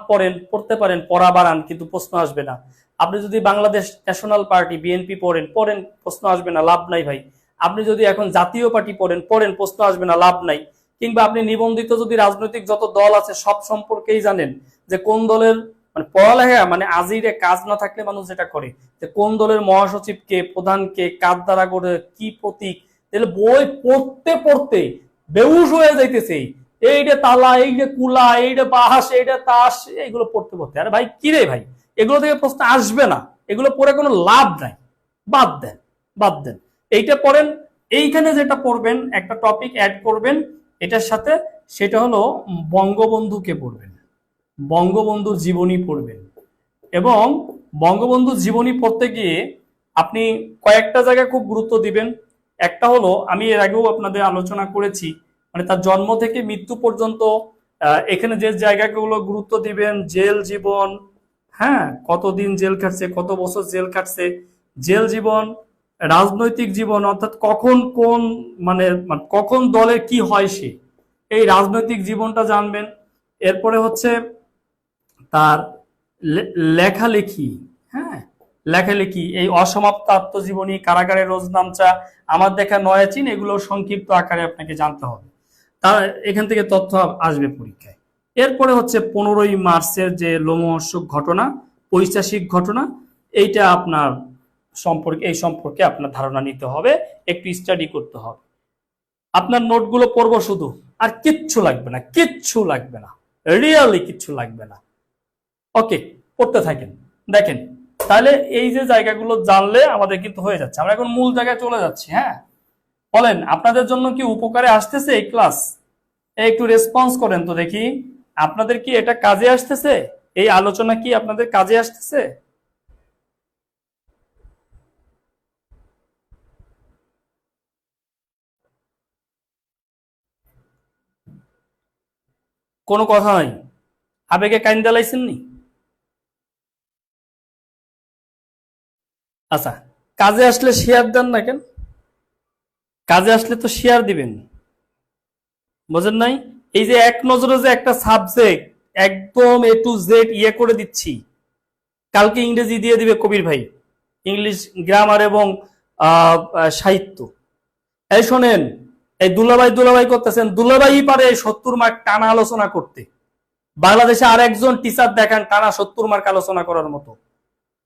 পড়তে পারেন, পড়া বাড়ান, কিন্তু প্রশ্ন আসবে না। আপনি যদি বাংলাদেশ ন্যাশনাল পার্টি বিএনপি পড়েন, পড়েন, প্রশ্ন আসবে না, লাভ নাই ভাই। আপনি যদি এখন জাতীয় পার্টি পড়েন, পড়েন, প্রশ্ন আসবে না, লাভ নাই। কিংবা আপনি নিবন্ধিত যদি রাজনৈতিক যত দল আছে সব সম্পর্কেই জানেন, যে কোন দলের মানে পড়ালেখা মানে আজিরে কাজ না থাকলে মানুষ যেটা করে, যে কোন দলের মহাসচিব কে, প্রধান কে, কার দ্বারা করে, কি প্রতীক, তাহলে বই পড়তে পড়তে বেহুশ হয়ে যাইতেছে। এইটা তালা, এইটা কুলা, এইটা বাহাস, এইটা তাস, এইগুলো পড়তে পড়তে। আরে ভাই কি রে ভাই, এগুলো থেকে প্রশ্ন আসবে না, এগুলো পড়ে কোনো লাভ নাই, বাদ দেন, বাদ দেন। এইটা পড়েন। এইখানে যেটা পড়বেন, একটা টপিক অ্যাড করবেন এটার সাথে, সেটা হলো বঙ্গবন্ধুকে পড়বেন, বঙ্গবন্ধুর জীবনী পড়বেন। এবং বঙ্গবন্ধুর জীবনী পড়তে গিয়ে আপনি কয়েকটা জায়গায় খুব গুরুত্ব দিবেন। একটা হলো, আমি এর আগেও আপনাদের আলোচনা করেছি, মানে তার জন্ম থেকে মৃত্যু পর্যন্ত এখানে যে জায়গাগুলো গুরুত্ব দিবেন, জেল জীবন, হ্যাঁ, কতদিন জেল কাটছে, কত বছর জেল কাটছে, জেল জীবন, রাজনৈতিক জীবন, অর্থাৎ কখন কোন মানে কখন দলের কি হয় সে, এই রাজনৈতিক জীবনটা জানবেন। এরপরে হচ্ছে তার লেখালেখি, হ্যাঁ, লেখালেখি, এই অসমাপ্ত আত্মজীবনী, কারাগারে রোজনামচা, আমার দেখা নয়াচিন, এগুলো সংক্ষিপ্ত আকারে আপনাকে জানতে হবে। তা এখান থেকে তথ্য আসবে পরীক্ষায়। এরপরে হচ্ছে 15ই মার্চের যে লোমহর্ষক ঘটনা, ঐতিহাসিক ঘটনা, এইটা আপনার সম্পর্কে, এই সম্পর্কে আপনার ধারণা নিতে হবে, একটু স্টাডি করতে হবে। আপনার নোটগুলো পড়বো শুধু, আর কিচ্ছু লাগবে না, কিচ্ছু লাগবে না, রিয়েলি কিচ্ছু লাগবে না। ওকে, পড়তে থাকেন, দেখেন। তাহলে এই যে জায়গাগুলো জানলে আমাদের কিন্তু হয়ে যাচ্ছে। আমরা এখন মূল জায়গায় চলে যাচ্ছি। হ্যাঁ, বলেন আপনাদের জন্য কি উপকারে আসতেছে এই ক্লাস? একটু রেসপন্স করেন তো দেখি, আপনাদের কি এটা কাজে আসতেছে? এই আলোচনা কি আপনাদের কাজে আসতেছে? কোনো কথা নাই, আবেগে কাইন দালাইছেন নি? আচ্ছা, কাজে আসলে শেয়ার দেন না কেন? কাজে আসলে তো শেয়ার দিবেন, বোঝেন নাই? এই যে এক নজরে যে একটা সাবজেক্ট একদম এ টু জেড ইয়ে করে দিচ্ছি, কালকে ইংরেজি দিয়ে দিবে কবির ভাই, ইংলিশ গ্রামার এবং সাহিত্য। এই শোনেন, এই দুলাভাই দুলাভাই করতেছেন, দুলাভাই পারে 70 মার্ক টানা আলোচনা করতে। বাংলাদেশে আর একজন টিচার দেখান টানা 70 মার্ক আলোচনা করার মতো,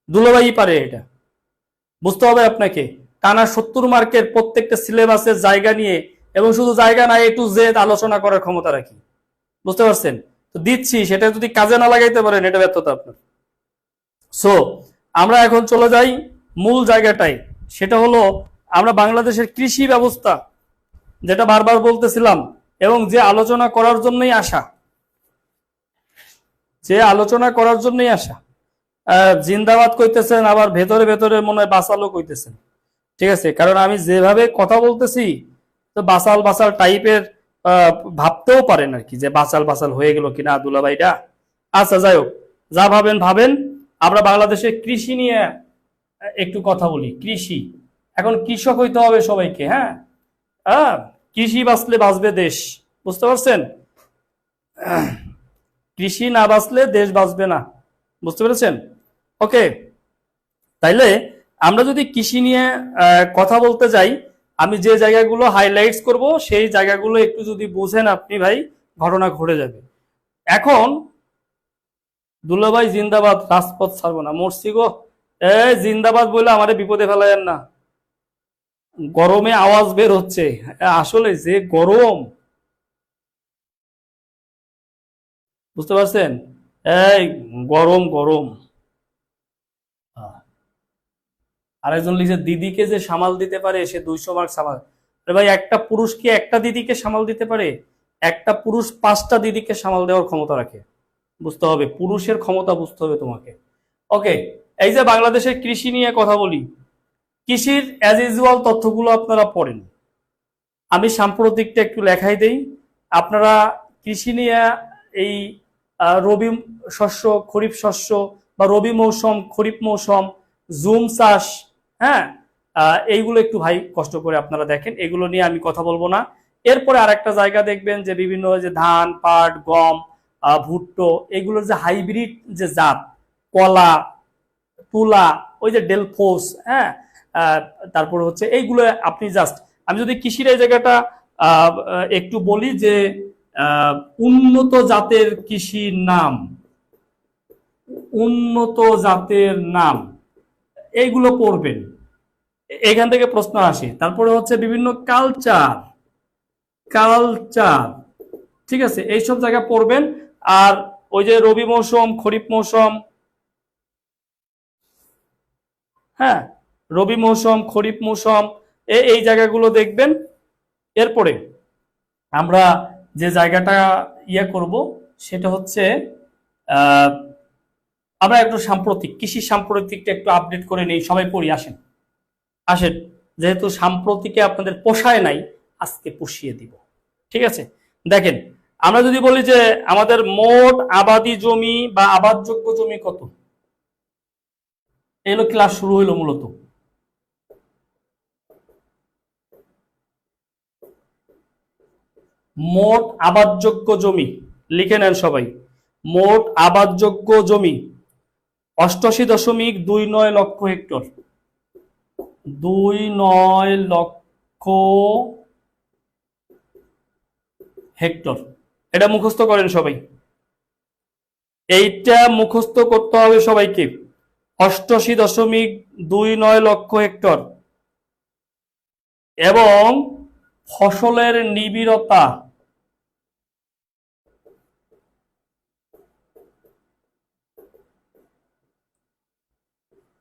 দুলাভাই পারে এটা। বুঝতে হবে আপনাকে, টানা 70 মার্কের প্রত্যেকটা সিলেবাসের জায়গা নিয়ে, এবং শুধু জায়গা না, এ টু জেড আলোচনা করার ক্ষমতা রাখি। বুঝতে পারছেন? তো দিচ্ছি, সেটা যদি কাজে না লাগাইতে পারেন এটা ব্যর্থতা আপনার। সো আমরা এখন চলে যাই মূল জায়গাটাই, সেটা হলো আমরা বাংলাদেশের কৃষি ব্যবস্থা, যেটা বারবার বলতেছিলাম, এবং যে আলোচনা করার জন্যই আসা, যে আলোচনা করার জন্যই আসা। জিন্দাবাদ কইতেছেন, আবার ভেতরে ভেতরে মনে হয় বাসালও কইতেছেন। ঠিক আছে, কারণ আমি যেভাবে কথা বলতেছি, তো বাসাল বাসাল টাইপের ভাবতেও পারেন আর কি, যে বাসাল বাসাল হয়ে গেল কিনা দুলাভাইটা। আচ্ছা, যাই হোক, যা ভাবেন ভাবেন। আমরা বাংলাদেশের কৃষি নিয়ে একটু কথা বলি। কৃষি, এখন কৃষক হইতে হবে সবাইকে। হ্যাঁ, হ্যাঁ, কৃষি বাঁচলে বাঁচবে দেশ। বুঝতে পারছেন? কৃষি না বাঁচলে দেশ বাঁচবে না। বুঝতে পেরেছেন? ওকে, তাইলে আমরা যদি কৃষি নিয়ে কথা বলতে যাই, আমি যে জায়গাগুলো হাইলাইটস করব সেই জায়গাগুলো একটু যদি বুঝেন আপনি ভাই, ঘটনা ঘটে যাবে। এখন দুলাভাই জিন্দাবাদ, রাজপথ ছাড়বো না, মরছি গো। জিন্দাবাদ বলে আমারে বিপদে ফেলায়েন না, গরমে আওয়াজ বের হচ্ছে। আসলে যে গরম, বুঝতে পারছেন? এই গরম গরম। আরেকজন লিখছে দিদিকে যে সামাল দিতে পারে সে 200 মার্ক সামাল। আরে ভাই, একটা পুরুষ কি একটা দিদিকে সামাল দিতে পারে? একটা পুরুষ 5টা দিদিকে সামাল দেওয়ার ক্ষমতা রাখে। বুঝতে হবে, পুরুষের ক্ষমতা বুঝতে হবে তোমাকে। ওকে, এই যে বাংলাদেশের কৃষি নিয়ে কথা বলি, কৃষির অ্যাজ ইউজুয়াল তথ্যগুলো আপনারা পড়েন। আমি সাম্প্রতিকটা একটু লেখাই দেই। আপনারা কৃষি নিয়ে এই রবি শস্য, খরিফ শস্য, বা রবি মৌসুম, খরিফ মৌসুম, জুম চাষ, হ্যাঁ, এইগুলো একটু ভাই কষ্ট করে আপনারা দেখেন, এগুলো নিয়ে আমি কথা বলবো না। এরপরে আরেকটা জায়গা দেখবেন যে বিভিন্ন যে ধান, পাট, গম, ভুট্টো, এগুলোর যে হাইব্রিড যে জাত, কলা, তুলা, ওই যে ডেলফোস, হ্যাঁ, তারপর হচ্ছে এইগুলো আপনি জাস্ট, আমি যদি কৃষির এই জায়গাটা একটু বলি যে উন্নত জাতের কৃষির নাম, উন্নত জাতের নাম, এইগুলো পড়বেন, এখান থেকে প্রশ্ন আসে। তারপরে হচ্ছে বিভিন্ন কালচার, কালচার, ঠিক আছে, এইসব জায়গা পড়বেন। আর ওই যে রবি মৌসুম, খরিফ মৌসুম, হ্যাঁ, রবি মৌসুম, খরিফ মৌসুম, এই জায়গাগুলো দেখবেন। এরপরে আমরা যে জায়গাটা করব সেটা হচ্ছে আহ, আমরা একটু সাম্প্রতিক, কৃষি সাম্প্রতিকটা একটু আপডেট করে নেই, সবাই পড়ি, আসেন আসেন, যেহেতু সাম্প্রতিকে আপনাদের পোষায় নাই, আজকে পুষিয়ে দিব, ঠিক আছে। দেখেন, আমরা যদি বলি যে আমাদের মোট আবাদি জমি বা আবাদযোগ্য জমি কত, এলো ক্লাস শুরু হইলো মূলত। মোট আবাদযোগ্য জমি লিখে নেন সবাই, মোট আবাদযোগ্য জমি 88.29 লক্ষ হেক্টর, 29 লক্ষ হেক্টর। এটা মুখস্থ করেন সবাই, এইটা মুখস্থ করতে হবে সবাইকে, 88.29 লক্ষ হেক্টর। এবং ফসলের নিবিড়তা,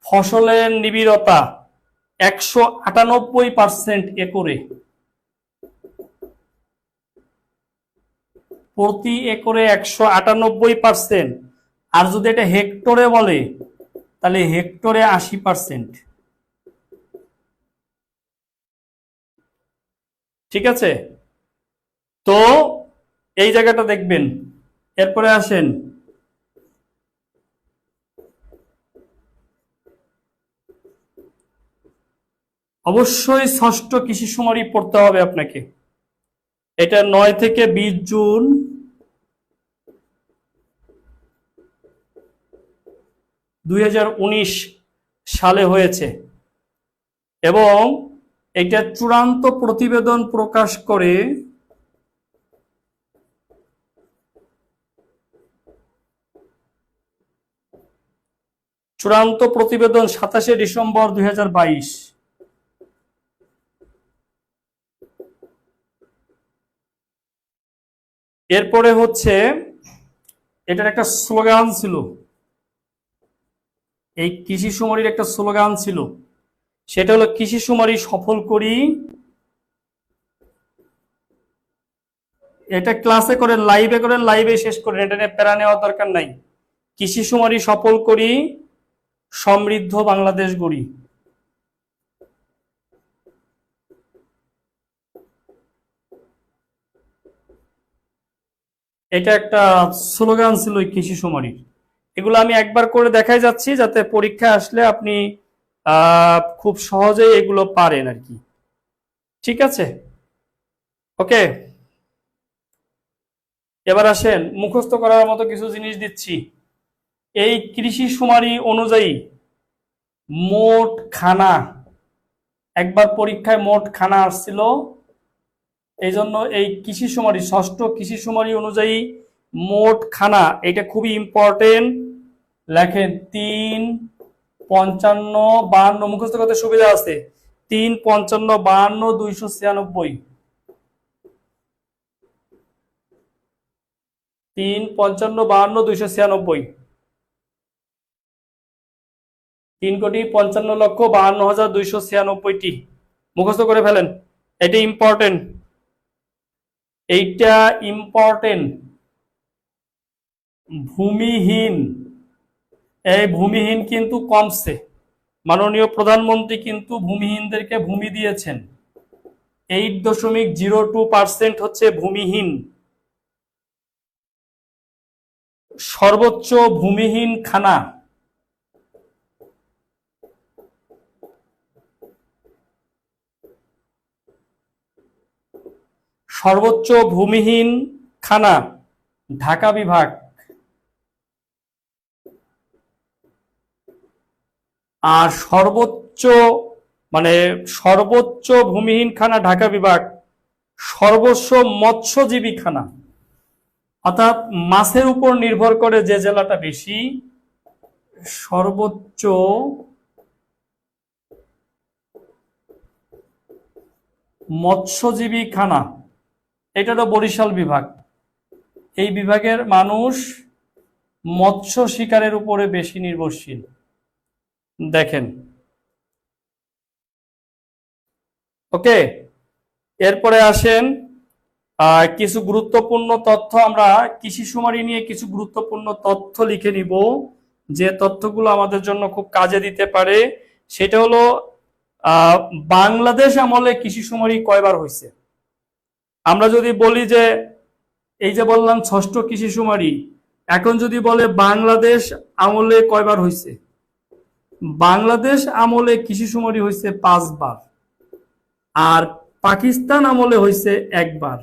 ফসলের নিবিড়তা 198% একরে, প্রতি একরে 198%। আর যদি এটা হেক্টরে বলে তাহলে হেক্টরে 80%, ঠিক আছে। তো এই জায়গাটা দেখবেন। এরপরে আসেন অবশ্যই ষষ্ঠ কৃষি সুমারি পড়তে হবে আপনাকে, এটা 9 থেকে 20 জুন 2019 সালে হয়েছে, এবং এটা চূড়ান্ত প্রতিবেদন প্রকাশ করে চূড়ান্ত প্রতিবেদন 27শে ডিসেম্বর 2022। এরপরে হচ্ছে এটার একটা স্লোগান ছিল, এই কৃষি সুমারির একটা স্লোগান ছিল, সেটা হলো কৃষি সুমারি সফল করি। এটা ক্লাসে করেন, লাইভে করেন, লাইভে শেষ করেন, এটা নিয়ে প্যারা নেওয়ার দরকার নাই। কৃষি সুমারি সফল করি, সমৃদ্ধ বাংলাদেশ গড়ি। এটা একটা স্লোগান ছিল এই কৃষি সুমারির। এগুলো আমি একবার করে দেখাই যাচ্ছি, যাতে পরীক্ষা আসলে আপনি খুব সহজেই এগুলো পারেন আর কি, ঠিক আছে। ওকে, এবার আসেন মুখস্থ করার মতো কিছু জিনিস দিচ্ছি। এই কৃষি সুমারি অনুযায়ী মোট খানা, একবার পরীক্ষায় মোট খানা আসছিল, এই জন্য এই কৃষি সুমারি, ষষ্ঠ কৃষি সুমারি অনুযায়ী মোট খানা, এটা খুবই ইম্পর্টেন্ট। লেখেন 3, 55, 52, মুখস্থ করতে সুবিধা আছে, 3, 55, 52, 296, 3, 55, 52, 296, 3,55,52,296টি মুখস্থ করে ফেলেন, এটা ইম্পর্টেন্ট, এইটা ইম্পর্টেন্ট। ভূমিহীন, এই ভূমিহীন কিন্তু কমছে, মাননীয় প্রধানমন্ত্রী কিন্তু ভূমিহীনদেরকে ভূমি দিয়েছেন, 8.02% হচ্ছে ভূমিহীন। সর্বোচ্চ ভূমিহীন খানা, সর্বোচ্চ ভূমিহীন খানা ঢাকা বিভাগ, আর সর্বোচ্চ মানে সর্বোচ্চ ভূমিহীন খানা ঢাকা বিভাগ, সর্বস্ব মৎস্যজীবী খানা, অর্থাৎ মাছের উপর নির্ভর করে যে জেলাটা বেশি, সর্বোচ্চ মৎস্যজীবী খানা, এটা তো বরিশাল বিভাগ। এই বিভাগের মানুষ মৎস্য শিকারের উপরে বেশি নির্ভরশীল। দেখেন, ওকে, এরপরে আসেন কিছু গুরুত্বপূর্ণ তথ্য। আমরা কৃষি শুমারি নিয়ে কিছু গুরুত্বপূর্ণ তথ্য লিখে নিব, যে তথ্যগুলো আমাদের জন্য খুব কাজে দিতে পারে। সেটা হলো বাংলাদেশ আমলে কৃষি শুমারি কয়বার হয়েছে। আমরা যদি বলি যে এই যে বললাম ষষ্ঠ কৃষি শুমারি, এখন যদি বলে বাংলাদেশ আমলে কয়বার হয়েছে, বাংলাদেশ আমলে কৃষি শুমারি হয়েছে 5 বার, আর পাকিস্তান আমলে হয়েছে 1 বার।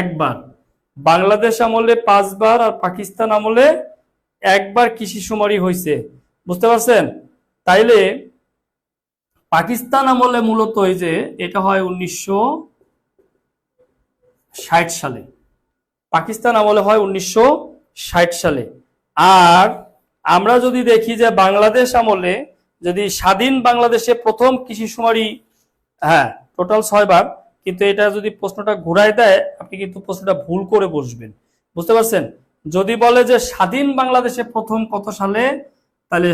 একবার বাংলাদেশ আমলে 5 বার আর পাকিস্তান আমলে 1 বার কৃষি শুমারি হয়েছে, বুঝতে পারছেন? তাইলে পাকিস্তান আমলে মূলত এই যে এটা হয় 1960 সালে, পাকিস্তান আমলে হয় 1960 সালে। আর আমরা যদি দেখি যে বাংলাদেশ আমলে, যদি স্বাধীন বাংলাদেশে প্রথম কৃষি শুমারি, হ্যাঁ টোটাল 6 বার, কিন্তু এটা যদি প্রশ্নটা ঘুরায় দেয় আপনি কিন্তু প্রশ্নটা ভুল করে বসবেন, বুঝতে পারছেন? যদি বলে যে স্বাধীন বাংলাদেশে প্রথম কত সালে, তাহলে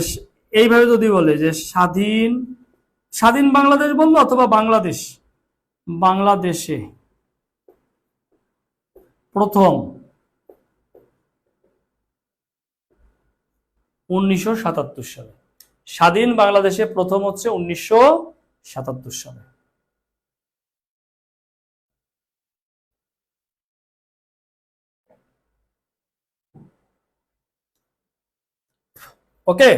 এইভাবে যদি বলে যে স্বাধীন বাংলাদেশ বললো, অথবা বাংলাদেশে প্রথম 1977 সালে, স্বাধীন বাংলাদেশে প্রথম হচ্ছে 1977 সালে। ওকে,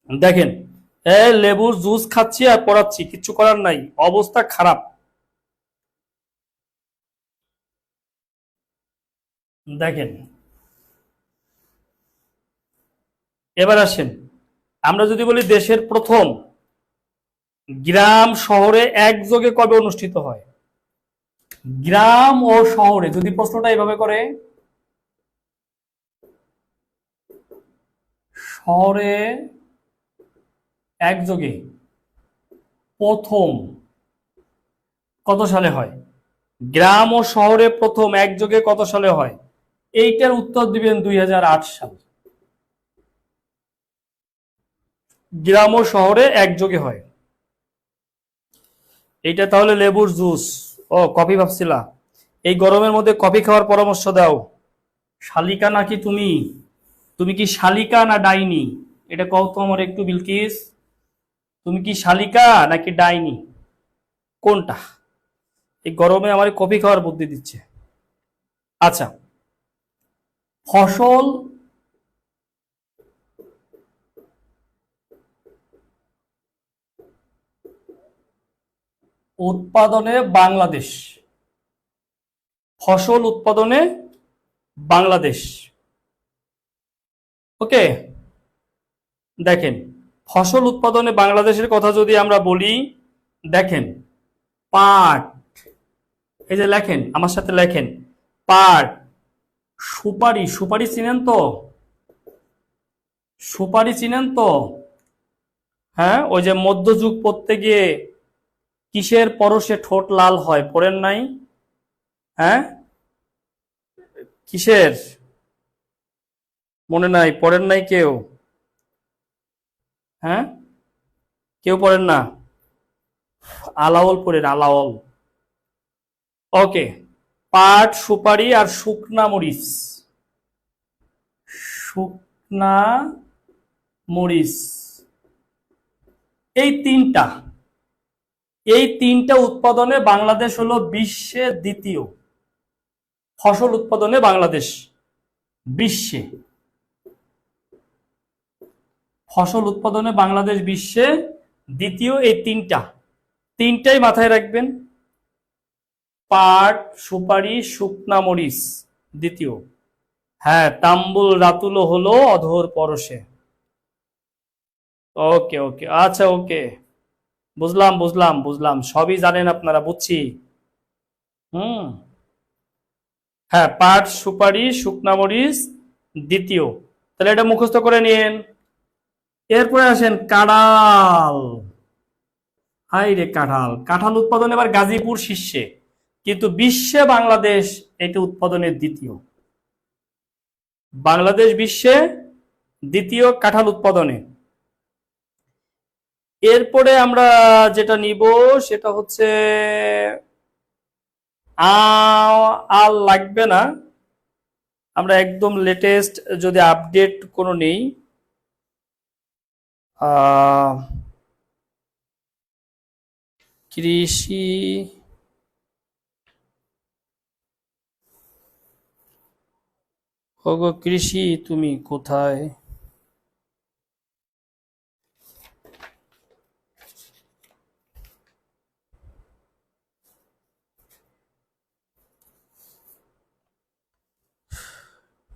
দেখেন লেবুর জুস খাচ্ছি আর পড়াচ্ছি, কিচ্ছু করার নাই, অবস্থা খারাপ। দেখেন, এবার আসেন, আমরা যদি বলি দেশের প্রথম গ্রাম শহরে একযোগে কবে অনুষ্ঠিত হয়, গ্রাম ও শহরে যদি প্রশ্নটা এইভাবে করে, শহরে একযোগে প্রথম কত সালে হয়, গ্রাম ও শহরে প্রথম একযোগে কত সালে হয়, এইটার উত্তর দিবেন 2008 সাল। গ্রাম ও শহরে একযোগে হয়, এইটা তাহলে লেবুর জুস। ও কফি ভাবছিলা, এই গরমের মধ্যে কফি খাওয়ার পরামর্শ দাও। শালিকা নাকি তুমি, তুমি কি শালিকা না ডাইনি, এটা কও তো আমার একটু বিলকিস, তুমি কি শালিকা নাকি ডাইনি, কোনটা? এই গরমে আমার কফি খাওয়ার বুদ্ধি দিচ্ছে। আচ্ছা, ফসল উৎপাদনে বাংলাদেশ, ফসল উৎপাদনে বাংলাদেশ, ওকে। দেখেন, ফসল উৎপাদনে বাংলাদেশের কথা যদি আমরা বলি, দেখেন পাট, এই যে লেখেন আমার সাথে লেখেন, পাট, সুপারি, সুপারি চিনেন তো, সুপারি চিনেন তো, হ্যাঁ ওই যে মধ্যযুগ পড়তে গিয়ে কিসের পরশে ঠোঁট লাল হয়, পড়েন নাই? হ্যাঁ কিসের, মনে নাই? পড়েন নাই কেউ? হ্যাঁ কেউ পড়েন না? আলাওল পড়েন, আলাওল। ওকে, পাট, সুপারি আর শুকনা মরিচ, শুকনা মরিচ, এই তিনটা উৎপাদনে বাংলাদেশ হলো বিশ্বে দ্বিতীয়। ফসল উৎপাদনে বাংলাদেশ বিশ্বে, ফসল উৎপাদনে বাংলাদেশ বিশ্বে দ্বিতীয়। এই তিনটাই মাথায় রাখবেন, পাট, সুপারি, শুকনা মরিচ দ্বিতীয়। হ্যাঁ, তাম্বুল রাতুলো হলো অধর পরশে। ওকে ওকে, আচ্ছা ওকে, বুঝলাম বুঝলাম বুঝলাম, সবই জানেন আপনারা, বুঝছি। হুম। হ্যাঁ, পাট, সুপারি, শুকনা মরিচ দ্বিতীয়, তাহলে এটা মুখস্থ করে নিন। এরপরে আসেন কাঁঠাল। হাই রে কাঁঠাল, কাঁঠাল উৎপাদন এবার গাজীপুর শীর্ষে, কিন্তু বিশ্বে বাংলাদেশ এটি উৎপাদনের দ্বিতীয়। বাংলাদেশ বিশ্বে দ্বিতীয় কাঁঠাল উৎপাদনে। এরপরে আমরা যেটা নিব সেটা হচ্ছে আর লাগবে না, আমরা একদম লেটেস্ট যদি আপডেট কোনো নেই, আহ, কৃষি, ওগো কৃষি তুমি কোথায়?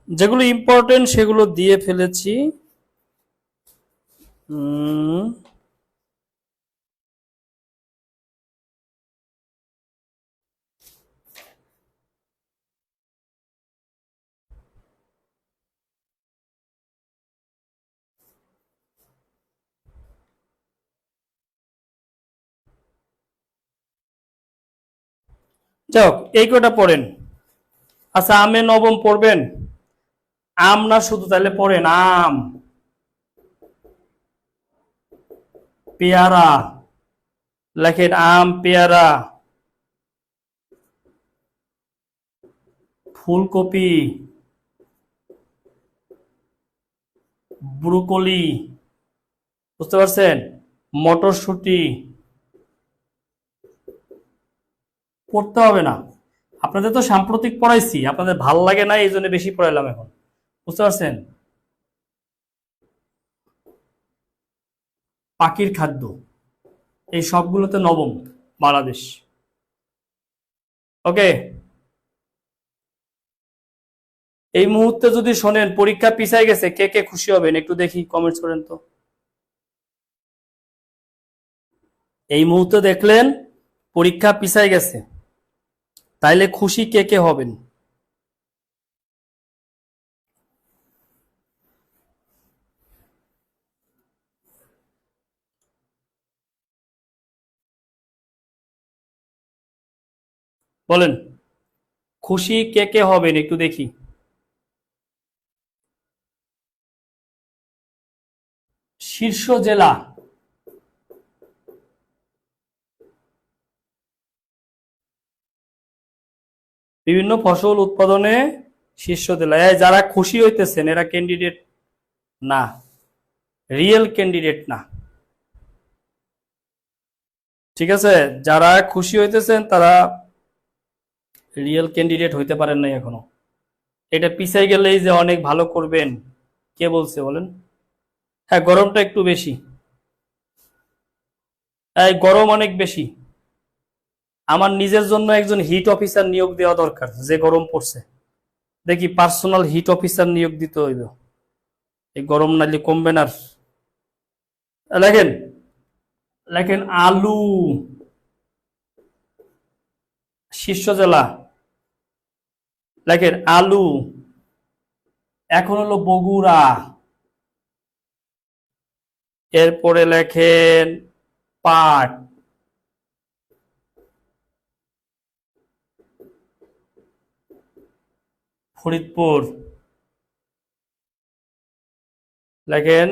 যেগুলো ইম্পর্টেন্ট সেগুলো দিয়ে ফেলেছি। হুম, যাক এই কটা পড়েন। আচ্ছা, আমে নবম পড়বেন? আম না শুধু, তাহলে পড়েন আম, পেয়ারা, লেখেন আম, পেয়ারা, ফুলকপি, ব্রুকলি, বুঝতে পারছেন, মটরশুঁটি। পড়তে হবে না, আপনাদের তো সাম্প্রতিক পড়াইছি, আপনাদের ভাল লাগে না এই জন্য বেশি পড়াইলাম এখন, বুঝতে পারছেন। পাখির খাদ্য, এই সবগুলোতে নবম বাংলাদেশ। ওকে, এই মুহূর্তে যদি শোনেন পরীক্ষা পিছায় গেছে, কে কে খুশি হবেন একটু দেখি, কমেন্টস করেন তো। এই মুহূর্তে দেখলেন পরীক্ষা পিছায় গেছে, তাইলে খুশি কে কে হবেন? বলেন, খুশি কে কে হবেন একটু দেখি। শীর্ষ জেলা, বিভিন্ন ফসল উৎপাদনে শীর্ষ জেলা, যারা খুশি হইতেছেন এরা ক্যান্ডিডেট না, রিয়েল ক্যান্ডিডেট না, ঠিক আছে? যারা খুশি হইতেছেন তারা রিয়েল ক্যান্ডিডেট হইতে পারেন নাই এখনো। এটা পিছাই গেলেই যে অনেক ভালো করবেন, কে বলছে বলেন? হ্যাঁ, গরমটা একটু বেশি, এই গরম অনেক বেশি। আমার নিজের জন্য একজন হিট অফিসার নিয়োগ দেওয়া দরকার, যে গরম পড়ছে, দেখি পার্সোনাল হিট অফিসার নিয়োগ দিতে হইব, এই গরম নালি কমবে না আর। লেখেন, লেখেন আলু, শীর্ষ জেলা, লেখেন আলু, এখন হলো বগুড়া, এরপরে লেখেন পাট, ফরিদপুর, লেখেন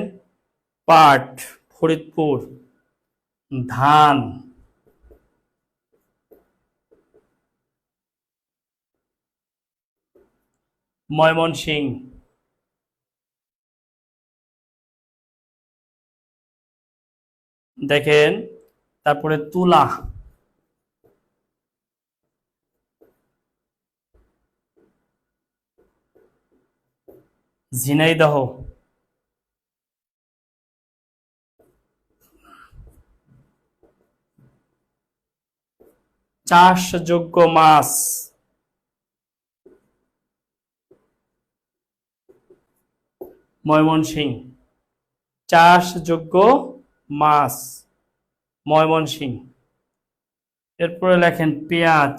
পাট, ফরিদপুর, ধান, ময়মনসিংহ, দেখেন, তারপরে তুলা, ঝিনাইদহ, চাষযোগ্য মাছ, ময়মনসিংহ। চাষযোগ্য মাছ ময়মনসিংহ। এরপরে লেখেন পেঁয়াজ।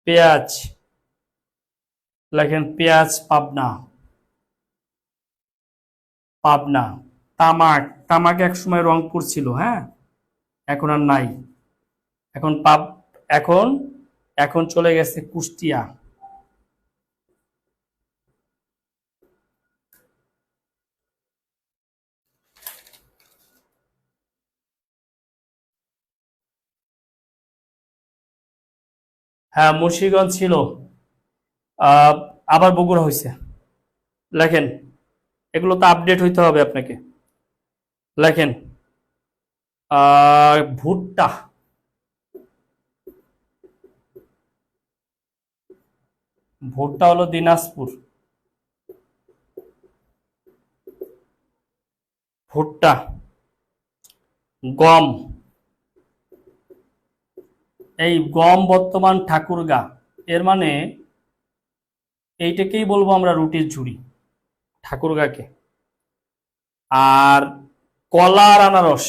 পেঁয়াজ লেখেন পেঁয়াজ পাবনা। পাবনা। তামাক। তামাক এক সময় রংপুর ছিল, হ্যাঁ, এখন আর নাই। এখন এখন এখন চলে গেছে কুষ্টিয়া। হ্যাঁ, মুন্সিগঞ্জ ছিল, আবার বগুড়া হয়েছে। লেখেন, এগুলো তো আপডেট হইতে হবে আপনাকে। লেখেন ভুট্টা। ভুট্টা হলো দিনাজপুর। ভুট্টা। গম। এই গম বর্তমান ঠাকুরগাঁ। এর মানে এইটাকেই বলবো আমরা রুটির ঝুড়ি, ঠাকুরগাঁকে। আর কলা আর আনারস।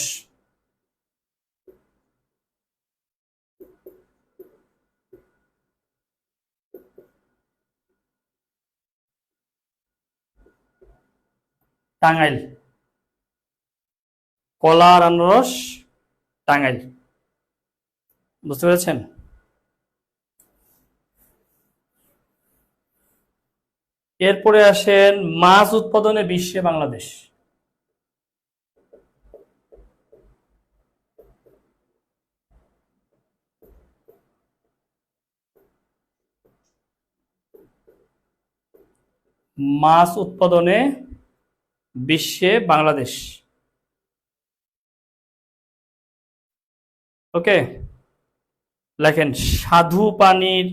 টাঙ্গাইল। কলা আর আনারস টাঙ্গাইল। বুঝতে পেরেছেন? এরপরে আসেন মাছ উৎপাদনে বিশ্বে বাংলাদেশ। মাছ উৎপাদনে বিশ্বে বাংলাদেশ। ওকে, লেখেন স্বাদু পানির।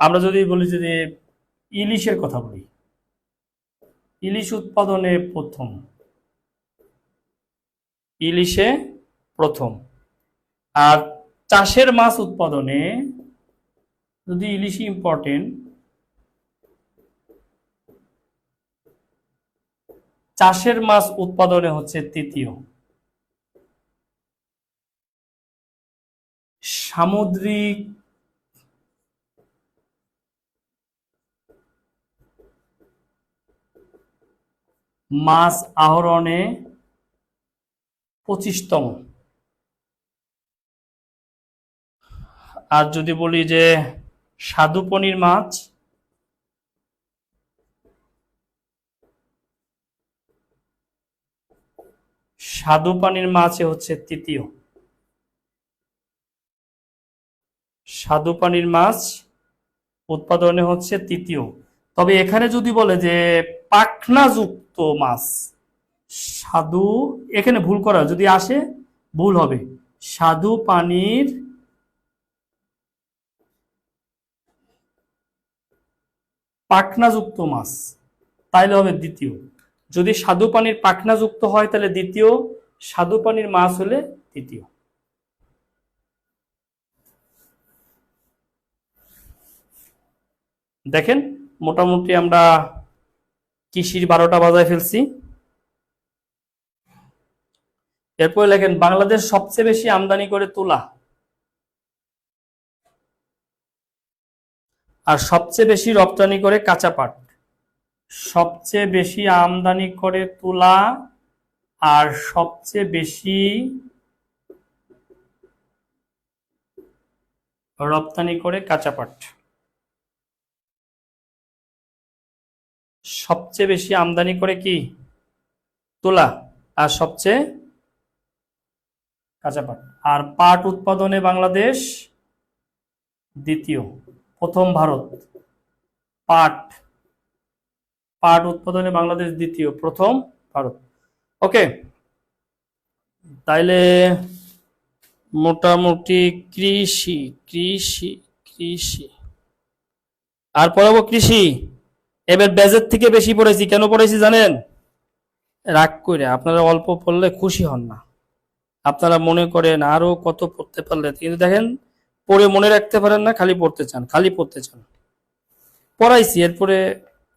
আমরা যদি বলি, যদি ইলিশের কথা বলি, ইলিশ উৎপাদনে প্রথম। ইলিশে প্রথম। আর চাষের মাছ উৎপাদনে যদি ইলিশই ইম্পর্টেন্ট, চাষের মাছ উৎপাদনে হচ্ছে তৃতীয়। সামুদ্রিক মাছ আহরণে 25তম। আর যদি বলি যে স্বাদু পানির মাছ, স্বাদু পানির মাছে হচ্ছে তৃতীয়। স্বাদু পানির মাছ উৎপাদনে হচ্ছে তৃতীয়। তবে এখানে যদি বলে যে পাখনাযুক্ত মাছ, স্বাদু, এখানে ভুল করা, যদি আসে ভুল হবে। স্বাদু পানির পাখনাযুক্ত মাছ, তাইলে হবে দ্বিতীয়। যদি স্বাদু পানির পাখনাযুক্ত হয় তাহলে দ্বিতীয়, স্বাদু পানির মাছ হলে তৃতীয়। দেখেন, মোটামুটি আমরা কৃষির 12টা বাজায় ফেলছি। এরপরে লেখেন বাংলাদেশ সবচেয়ে বেশি আমদানি করে তুলা, আর সবচেয়ে বেশি রপ্তানি করে কাঁচা পাট। সবচেয়ে বেশি আমদানি করে তুলা, আর সবচেয়ে বেশি রপ্তানি করে কাঁচা পাট। সবচেয়ে বেশি আমদানি করে কি? তুলা। আর সবচেয়ে কাঁচা পাট। আর পাট উৎপাদনে বাংলাদেশ দ্বিতীয়, প্রথম ভারত। পাট পাট উৎপাদনে বাংলাদেশ দ্বিতীয়, প্রথম ভারত। ওকে, তাইলে মোটামুটি কৃষি কৃষি কৃষি আর পড়াবো কৃষি। এবার বেজের থেকে বেশি পড়েছি। কেন পড়েছি জানেন? রাগ করে আপনারা অল্প পড়লে খুশি হন না, আপনারা মনে করেন আরো কত পড়তে পারলে, কিন্তু দেখেন পড়ে মনে রাখতে পারেন না, খালি পড়তে চান, খালি পড়তে চান। পড়াইছি,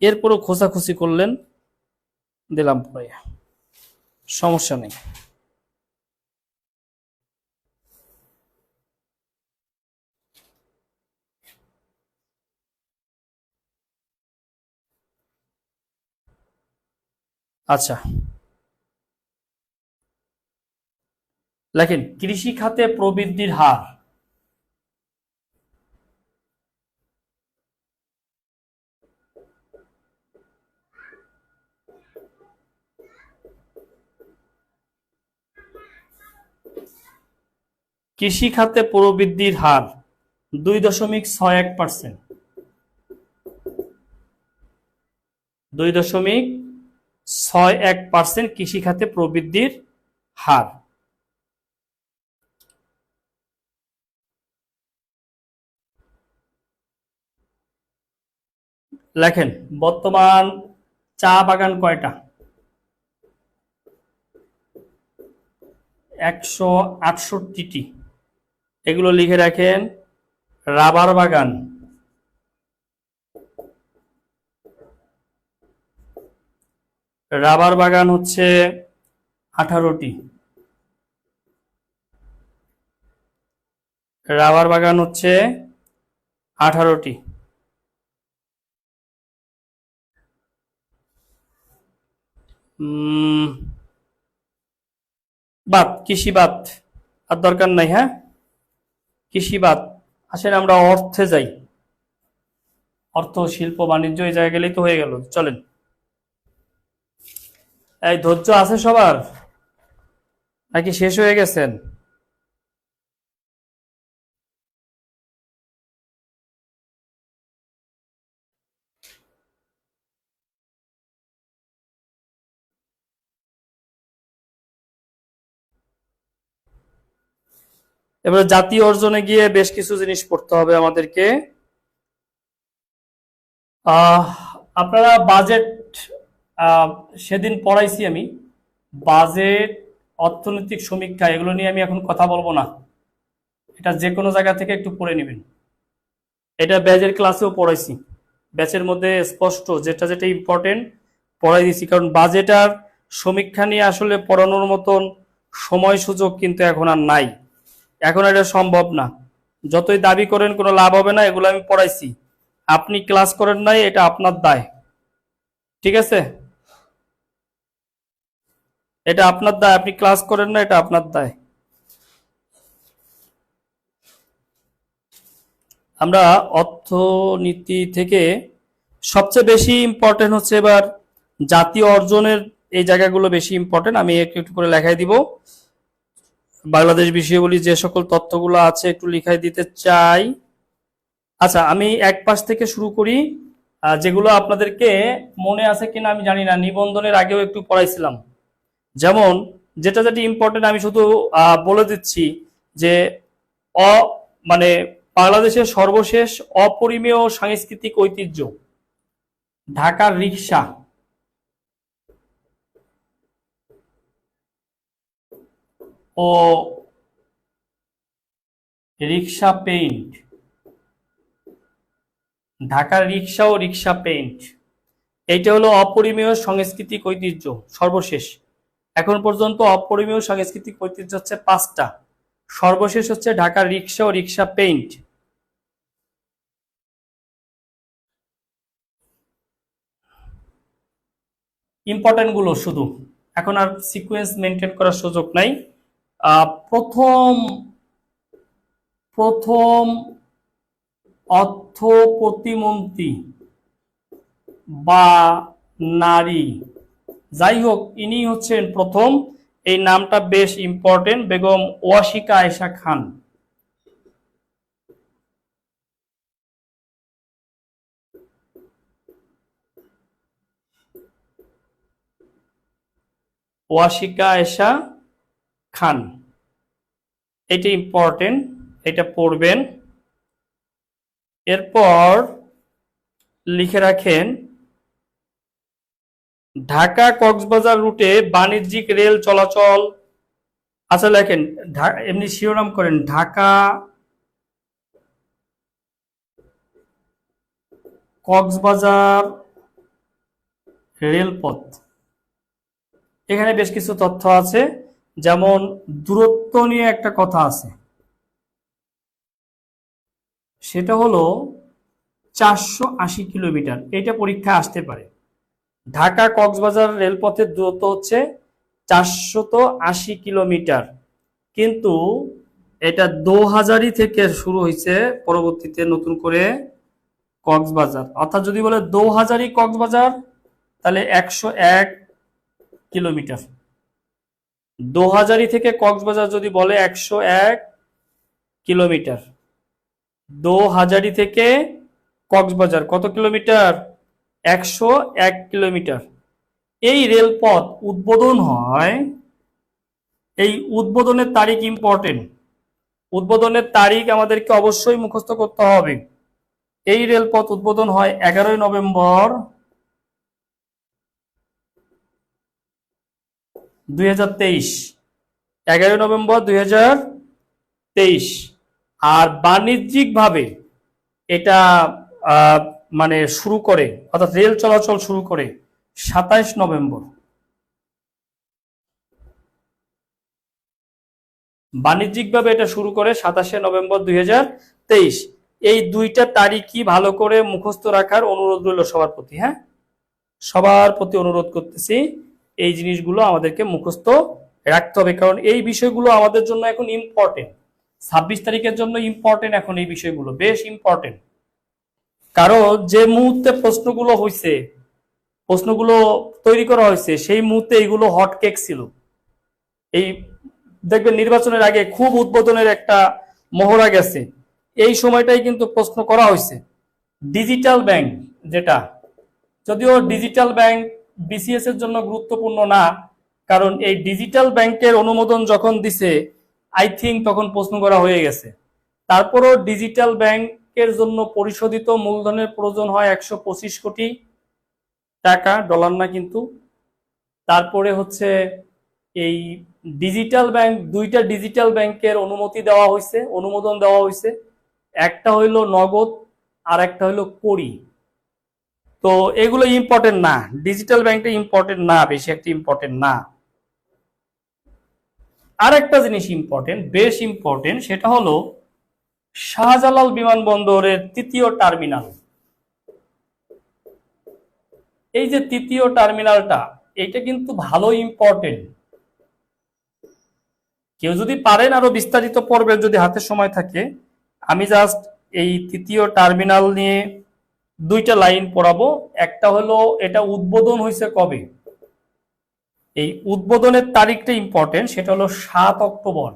এরপরও খোঁচাখুচি করলেন, দিলাম পড়াইয়া, সমস্যা নেই। আচ্ছা, লেখেন কৃষি খাতে প্রবৃদ্ধির হার। কৃষি খাতে প্রবৃদ্ধির হার 2.61%। 2.61% কৃষি খাতে প্রবৃদ্ধির হার। লেখেন বর্তমান চা বাগান কয়টা? 168টি। এগুলো লিখে রাখেন। রাবার বাগান হচ্ছে 18টি। রাবার বাগান হচ্ছে 18টি। বাদ, কৃষি বাদ, আর দরকার নাই। হ্যাঁ, কৃষি বাদ। আসেন আমরা অর্থে যাই। অর্থ, শিল্প, বাণিজ্য, এই জায়গায় গেলেই তো হয়ে গেল। চলেন, এই ধৈর্য আছে সবার নাকি শেষ হয়ে গেছেন? এবার জাতীয় অর্জনে গিয়ে বেশ কিছু জিনিস পড়তে হবে আমাদেরকে। আপনারা বাজেট, সেদিন পড়াইছি আমি। বাজেট, অর্থনৈতিক সমীক্ষা, এগুলো নিয়ে আমি এখন কথা বলবো না। এটা যে কোনো জায়গা থেকে একটু পড়ে নেবেন। এটা ব্যাচের ক্লাসেও পড়াইছি। ব্যাচের মধ্যে স্পষ্ট যেটা যেটা ইম্পর্টেন্ট পড়াই দিছি। কারণ বাজেট আর সমীক্ষা নিয়ে আসলে পড়ানোর মতন সময় সুযোগ কিন্তু এখন আর নাই। এখন এটা সম্ভব না। যতই দাবি করেন কোনো লাভ হবে না। এগুলো আমি পড়াইছি, আপনি ক্লাস করেন নাই, এটা আপনার দায়। ঠিক আছে, এটা আপনার দায়। আপনি ক্লাস করেন না, এটা আপনার দায়। আমরা অর্থনীতি থেকে সবচেয়ে বেশি ইম্পর্টেন্ট হচ্ছে এবার জাতীয় অর্জনের এই জায়গাগুলো বেশি ইম্পর্টেন্ট। আমি একটু একটু করে লেখাই দিব। বাংলাদেশ বিষয়াবলী যে সকল তথ্যগুলো আছে একটু লিখাই দিতে চাই। আচ্ছা, আমি এক পাশ থেকে শুরু করি। যেগুলো আপনাদেরকে মনে আছে কিনা আমি জানি না, নিবন্ধনের আগেও একটু পড়াইছিলাম। যেমন যেটা যেটা ইম্পর্টেন্ট আমি শুধু বলে দিচ্ছি যে অ মানে বাংলাদেশের সর্বশেষ অপরিমেয় সাংস্কৃতিক ঐতিহ্য ঢাকার রিকশা ও রিকশা পেইন্ট। ঢাকার রিকশা ও রিকশা পেইন্ট, এইটা হলো অপরিমেয় সাংস্কৃতিক ঐতিহ্য সর্বশেষ। এখন পর্যন্ত অপরিমেয় সাংস্কৃতিক ঐতিহ্য হচ্ছে 5টা, সর্বশেষ হচ্ছে ঢাকার রিকশা ও রিকশা পেইন্ট। ইম্পর্টেন্ট গুলো শুধু, এখন আর সিকোয়েন্স মেনটেন করার সুযোগ নাই। প্রথম প্রথম অর্থ প্রতিমন্ত্রী বা নারী, যাই হোক, ইনি হচ্ছেন প্রথম। এই নামটা বেশ ইম্পর্টেন্ট, বেগম ওয়াশিকা আয়েশা খান। ওয়াশিকা আয়েশা খান, এটা ইম্পর্টেন্ট, এটা পড়বেন। এরপর লিখে রাখেন ঢাকা কক্সবাজার রুটে বাণিজ্যিক রেল চলাচল। আচ্ছা লেখেন, এমনি শিরোনাম করেন ঢাকা কক্সবাজার রেলপথ, এখানে বেশ কিছু তথ্য আছে, যেমন দূরত্ব নিয়ে একটা কথা আছে, সেটা হলো 480 কিলোমিটার। এটা পরীক্ষায় আসতে পারে। ঢাকা কক্সবাজার রেলপথের দূরত্ব হচ্ছে 480 কিলোমিটার, কিন্তু এটা দোহাজারি থেকে শুরু হয়েছে, পরবর্তীতে নতুন করে কক্সবাজার, অর্থাৎ যদি বলে দোহাজারি কক্সবাজার তাহলে 101 কিলোমিটার। দোহাজারি থেকে কক্সবাজার যদি বলে 101 কিলোমিটার। দোহাজারি থেকে কক্সবাজার কত কিলোমিটার? 101 কিলোমিটার। এই রেলপথ উদ্বোধন হয়, এই উদ্বোধনের তারিখ ইম্পর্টেন্ট, উদ্বোধনের তারিখ আমাদেরকে অবশ্যই মুখস্থ করতে হবে। এই রেলপথ উদ্বোধন হয় 11 নভেম্বর 2023, 11 নভেম্বর 2023। আর বাণিজ্যিকভাবে এটা মানে শুরু করে, অর্থাৎ রেল চলাচল শুরু করে 27 নভেম্বর। বাণিজ্যিকভাবে এটা শুরু করে 27 নভেম্বর 2023। এই দুইটা তারিখই ভালো করে মুখস্থ রাখার অনুরোধ রইল সবার প্রতি। হ্যাঁ, সবার প্রতি অনুরোধ করতেছি, এই জিনিসগুলো আমাদেরকে মুখস্থ রাখতে হবে, কারণ এই বিষয়গুলো আমাদের জন্য এখন ইম্পর্টেন্ট। 26 তারিখের জন্য ইম্পর্টেন্ট এখন এই বিষয়গুলো, বেশ ইম্পর্টেন্ট। কারণ যে মুহূর্তে প্রশ্নগুলো হয়েছে, প্রশ্নগুলো তৈরি করা হয়েছে, সেই মুহূর্তে এইগুলো হট কেক ছিল। এই দেখবেন নির্বাচনের আগে খুব উদ্বোধনের একটা মহড়া গেছে, এই সময়টাই কিন্তু প্রশ্ন করা হয়েছে। ডিজিটাল ব্যাংক, যেটা যদিও ডিজিটাল ব্যাংক বিসিএস এর জন্য গুরুত্বপূর্ণ না, কারণ এই ডিজিটাল ব্যাংকের অনুমোদন যখন দিছে আই থিঙ্ক তখন প্রশ্ন করা হয়ে গেছে। তারপরও ডিজিটাল ব্যাংকের জন্য পরিশোধিত মূলধনের প্রয়োজন হয় 125 কোটি টাকা, ডলার না কিন্তু। তারপরে হচ্ছে এই ডিজিটাল ব্যাংক, দুইটা ডিজিটাল ব্যাংকের অনুমতি দেওয়া হয়েছে, অনুমোদন দেওয়া হয়েছে। একটা হইলো নগদ আর একটা হইলো কড়ি। তো এগুলো ইম্পর্টেন্ট না, ডিজিটাল ব্যাংকটা ইম্পর্টেন্ট না, বেশি একটা ইম্পর্টেন্ট না। আর একটা জিনিস ইম্পর্টেন্ট, বেশ ইম্পর্টেন্ট, সেটা হলো শাহজালাল বিমানবন্দরের তৃতীয় টার্মিনাল। এই যে তৃতীয় টার্মিনালটা, এটা কিন্তু ভালো ইম্পর্টেন্ট। কেউ যদি পারেন আরো বিস্তারিত পড়বেন যদি হাতে সময় থাকে। আমি জাস্ট এই তৃতীয় টার্মিনাল নিয়ে দুইটা লাইন পড়াবো। একটা হলো এটা উদ্বোধন হয়েছে কবে, এই উদ্বোধনের তারিখটা ইম্পর্টেন্ট, সেটা হলো 7 অক্টোবর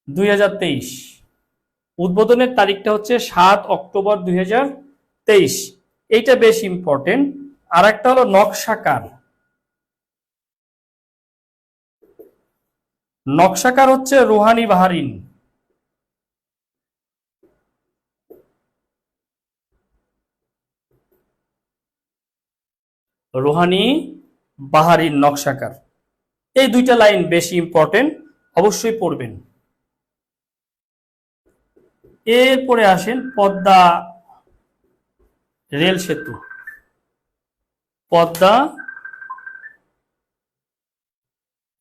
2023। উদ্বোধনের তারিখটা হচ্ছে 7 অক্টোবর 2023, এইটা বেশ ইম্পর্টেন্ট। আর একটা হলো নকশাকার। নকশাকার হচ্ছে রুহানি বাহারিন। রুহানি বাহারিন নকশাকার, এই দুইটা লাইন বেশি ইম্পর্টেন্ট, অবশ্যই পড়বেন। এরপরে আসেন পদ্মা রেল সেতু। পদ্মা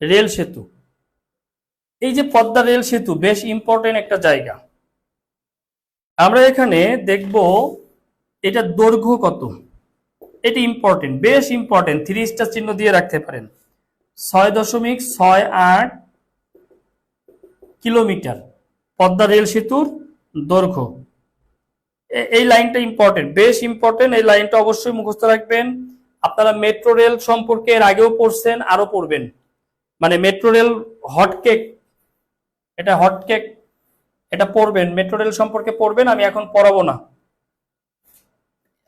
রেল সেতু, এই যে পদ্মা রেল সেতু বেশ ইম্পর্টেন্ট একটা জায়গা। আমরা এখানে দেখব এটা দৈর্ঘ্য কত, এটা ইম্পর্টেন্ট, বেশ ইম্পর্টেন্ট, 3 স্টার চিহ্ন দিয়ে রাখতে পারেন। 6.68 কিলোমিটার পদ্মা রেল সেতুর দৈর্ঘ্য। এই লাইনটা ইম্পর্টেন্ট, বেশ ইম্পর্টেন্ট, এই লাইনটা অবশ্যই মুখস্থ রাখবেন। আপনারা মেট্রো রেল সম্পর্কে এর আগেও পড়ছেন, আরো পড়বেন। মানে মেট্রো রেল হটকেক, এটা হটকেক, এটা পড়বেন, মেট্রো রেল সম্পর্কে পড়বেন। আমি এখন পড়াবো না,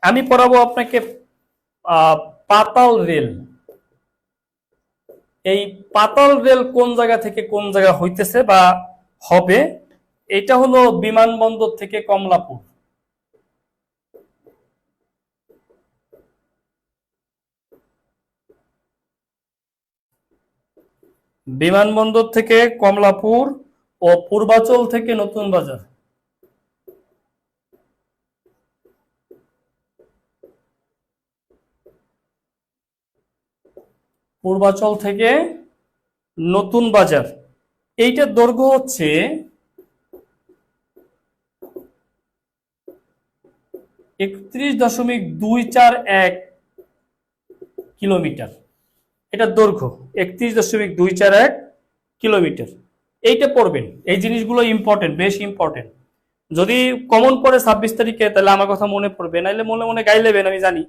আমি পড়াবো আপনাকে পাতাল রেল। এই পাতাল রেল কোন জায়গা থেকে কোন জায়গা হইতেছে বা হবে, এটা হলো বিমানবন্দর থেকে কমলাপুর। বিমানবন্দর থেকে কমলাপুর ও পূর্বাচল থেকে নতুন বাজার। পূর্বাচল থেকে নতুন বাজার, এইটার দৈর্ঘ্য হচ্ছে 31.241 কিলোমিটার। এটার দৈর্ঘ্য 31.241 কিলোমিটার। এইটা পড়বেন, এই জিনিসগুলো ইম্পর্টেন্ট, বেশ ইম্পর্টেন্ট। যদি কমন পড়ে 26 তারিখে তাহলে আমার কথা মনে পড়বে, নাইলে মনে মনে গাই লেবেন, আমি জানি,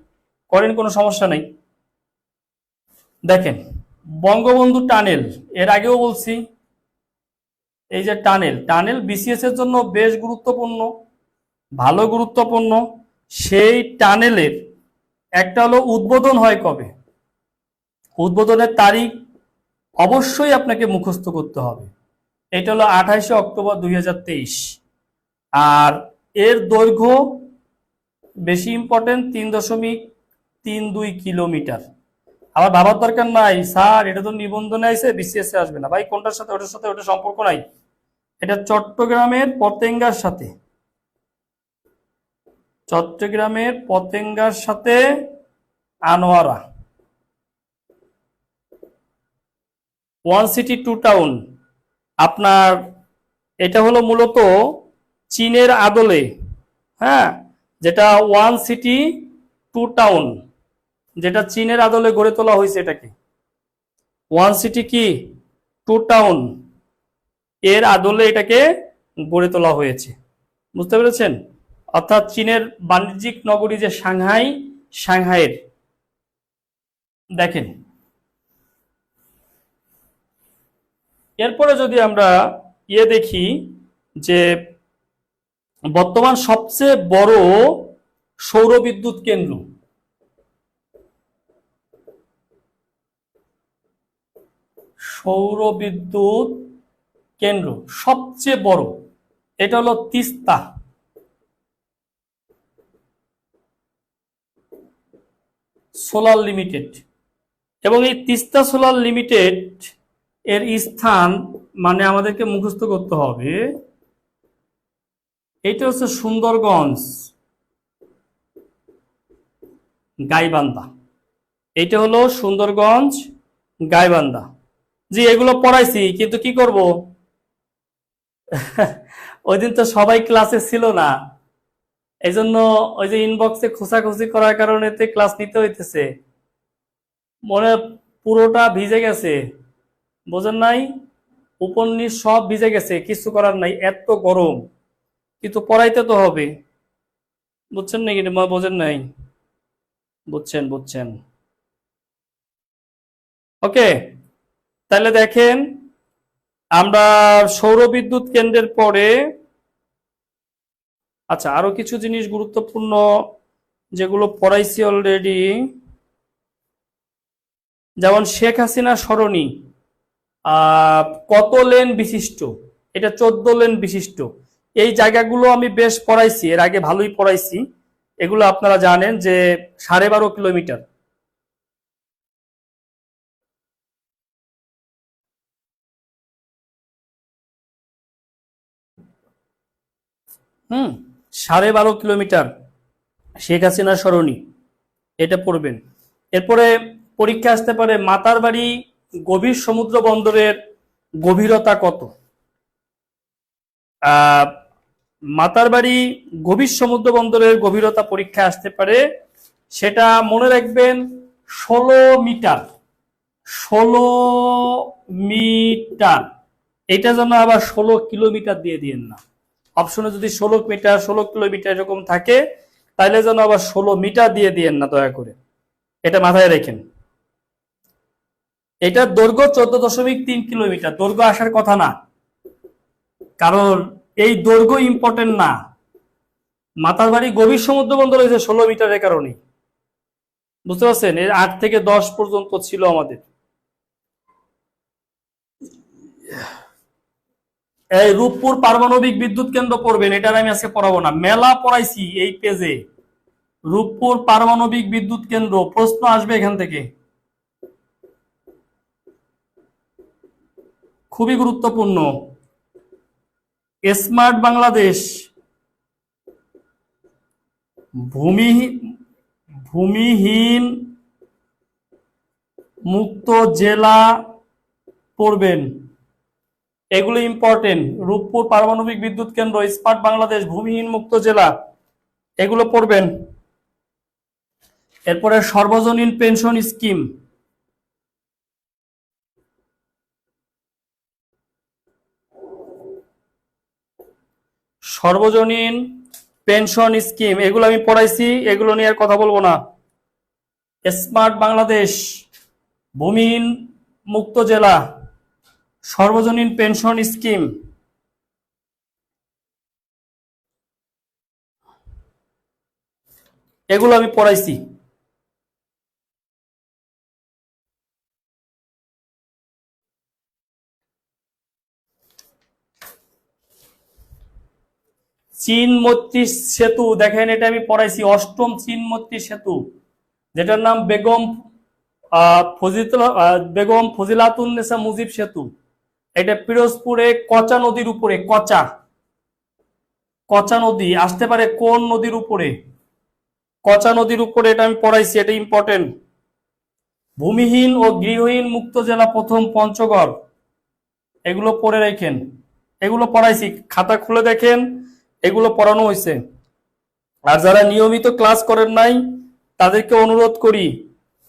করেন, কোনো সমস্যা নাই। দেখেন, বঙ্গবন্ধু টানেল, এর আগেও বলছি, এই যে টানেল বিসিএস এর জন্য বেশ গুরুত্বপূর্ণ, ভালো গুরুত্বপূর্ণ। সেই টানেলের একটা হলো উদ্বোধন হয় কবে, উদ্বোধনের তারিখ অবশ্যই আপনাকে মুখস্থ করতে হবে। এটা হলো 28 অক্টোবর 2023। আর এর দৈর্ঘ্য বেশি ইম্পর্টেন্ট, 3.32 কিলোমিটার। আবার ভাবার দরকার নাই স্যার এটা তো নিবন্ধনে আইছে বিসিএস এ আসবে না, ভাই কোনটার সাথে ওটার সাথে ওটা সম্পর্ক নাই। এটা চট্টগ্রামের পতেঙ্গার সাথে, চট্টগ্রামের পতেঙ্গার সাথে Anowara, one city two town. আপনার এটা হলো মূলত চীনের আদলে, হ্যাঁ, যেটা ওয়ান সিটি টু টাউন, যেটা চীনের আদলে গড়ে তোলা হয়েছে, এটাকে ওয়ান সিটি কি টু টাউন, এর আদলে এটাকে গড়ে তোলা হয়েছে, বুঝতে পেরেছেন? অর্থাৎ চীনের বাণিজ্যিক নগরী যে সাংহাই, সাংহাইয়ের। দেখেন, এরপরে যদি আমরা দেখি যে বর্তমান সবচেয়ে বড় সৌর বিদ্যুৎ কেন্দ্র, সৌর বিদ্যুৎ কেন্দ্র সবচেয়ে বড়, এটা হলো তিস্তা সোলার লিমিটেড। এবং এই তিস্তা সোলার লিমিটেড এর স্থান মানে আমাদেরকে মুখস্থ করতে হবে, এটা হচ্ছে সুন্দরগঞ্জ, গাইবান্ধা। এটা হলো সুন্দরগঞ্জ, গাইবান্ধা। জি, এগুলো পড়াইছি, কিন্তু কি করব, ওই দিন তো সবাই ক্লাসে ছিল না, এই জন্য ওই যে ইনবক্সে খোঁচাখুচি করার কারণে ক্লাস নিতে হইতেছে, মনে পুরোটা ভিজে গেছে, বোঝেন নাই, উপন্যাস সব ভিজে গেছে, কিছু করার নাই, এত গরম, কিন্তু পড়াইতে তো হবে, বুঝছেন নাকি? বোঝেন নাই? বুঝছেন, বুঝছেন। ওকে, তাহলে দেখেন, আমরা সৌর বিদ্যুৎ কেন্দ্রের পরে আচ্ছা আরো কিছু জিনিস গুরুত্বপূর্ণ যেগুলো পড়াইছি অলরেডি, যেমন শেখ হাসিনা সরণি কত লেন বিশিষ্ট, এটা 14 লেন বিশিষ্ট। এই জায়গাগুলো আমি বেশ পড়াইছি, এর আগে ভালোই পড়াইছি, এগুলো আপনারা জানেন যে 12.5 কিলোমিটার। 12.5 কিলোমিটার শেখ হাসিনা সরণি, এটা পড়বেন। এরপরে পরীক্ষা আসতে পারে মাতারবাড়ি গভীর সমুদ্র বন্দরের গভীরতা কত। মাতারবাড়ি গভীর সমুদ্র বন্দরের গভীরতা পরীক্ষা আসতে পারে, সেটা মনে রাখবেন 16 মিটার, 16 মিটার। এটা যেন আবার 16 কিলোমিটার দিয়ে দিয়েন না, অপশনে যদি 16 মিটার 16 কিলোমিটার এরকম থাকে তাহলে যেন আবার 16 মিটার দিয়ে দিয়েন না, দয়া করে এটা মাথায় রাখেন। এটার দৈর্ঘ্য 14.3 কিলোমিটার, দৈর্ঘ্য আসার কথা না, কারণ এই দৈর্ঘ্য ইম্পর্টেন্ট না, মাতারবাড়ি গভীর সমুদ্র বন্দর হয়েছে 16 মিটারের কারণে, বুঝতে পারছেন? এর 8 থেকে 10 পর্যন্ত ছিল আমাদের। এই রূপপুর পারমাণবিক বিদ্যুৎ কেন্দ্র পড়বেন, এটার আমি আজকে পড়াবো না, মেলা পড়াইছি এই পেজে। রূপপুর পারমাণবিক বিদ্যুৎ কেন্দ্র প্রশ্ন আসবে এখান থেকে, খুবই গুরুত্বপূর্ণ। স্মার্ট বাংলাদেশ, ভূমি ভূমিহীন মুক্ত জেলা পড়বেন। এগুলো ইম্পর্টেন্ট। রূপপুর পারমাণবিক বিদ্যুৎ কেন্দ্র, স্মার্ট বাংলাদেশ, ভূমিহীন মুক্ত জেলা, এগুলো পড়বেন। এরপরে সর্বজনীন পেনশন স্কিম, সর্বজনীন পেনশন স্কিম, এগুলো আমি পড়াইছি, এগুলো নিয়ে আর কথা বলবো না। স্মার্ট বাংলাদেশ, ভূমিহীন মুক্ত জেলা, সর্বজনীন পেনশন স্কিম, এগুলো আমি পড়াইছি। চীনমৈত্রী সেতু, দেখেন এটা আমি পড়াইছি, অষ্টম চীনমৈত্রী সেতু, যেটার নাম বেগম ফজিলাতুন্নেসা মুজিব সেতু। এটা পিরোজপুরে কচা নদীর উপরে, কচা নদী আসতে পারে কোন নদীর উপরে? কচা নদীর উপরে, এটা আমি পড়াইছি, এটা ইম্পর্টেন্ট। ভূমিহীন ও গৃহহীন মুক্ত জেলা প্রথম পঞ্চগড়, এগুলো পড়ে রাখেন, এগুলো পড়াইছি, খাতা খুলে দেখেন, এগুলো পড়ানো হয়েছে। আর যারা নিয়মিত ক্লাস করেন নাই তাদেরকে অনুরোধ করি,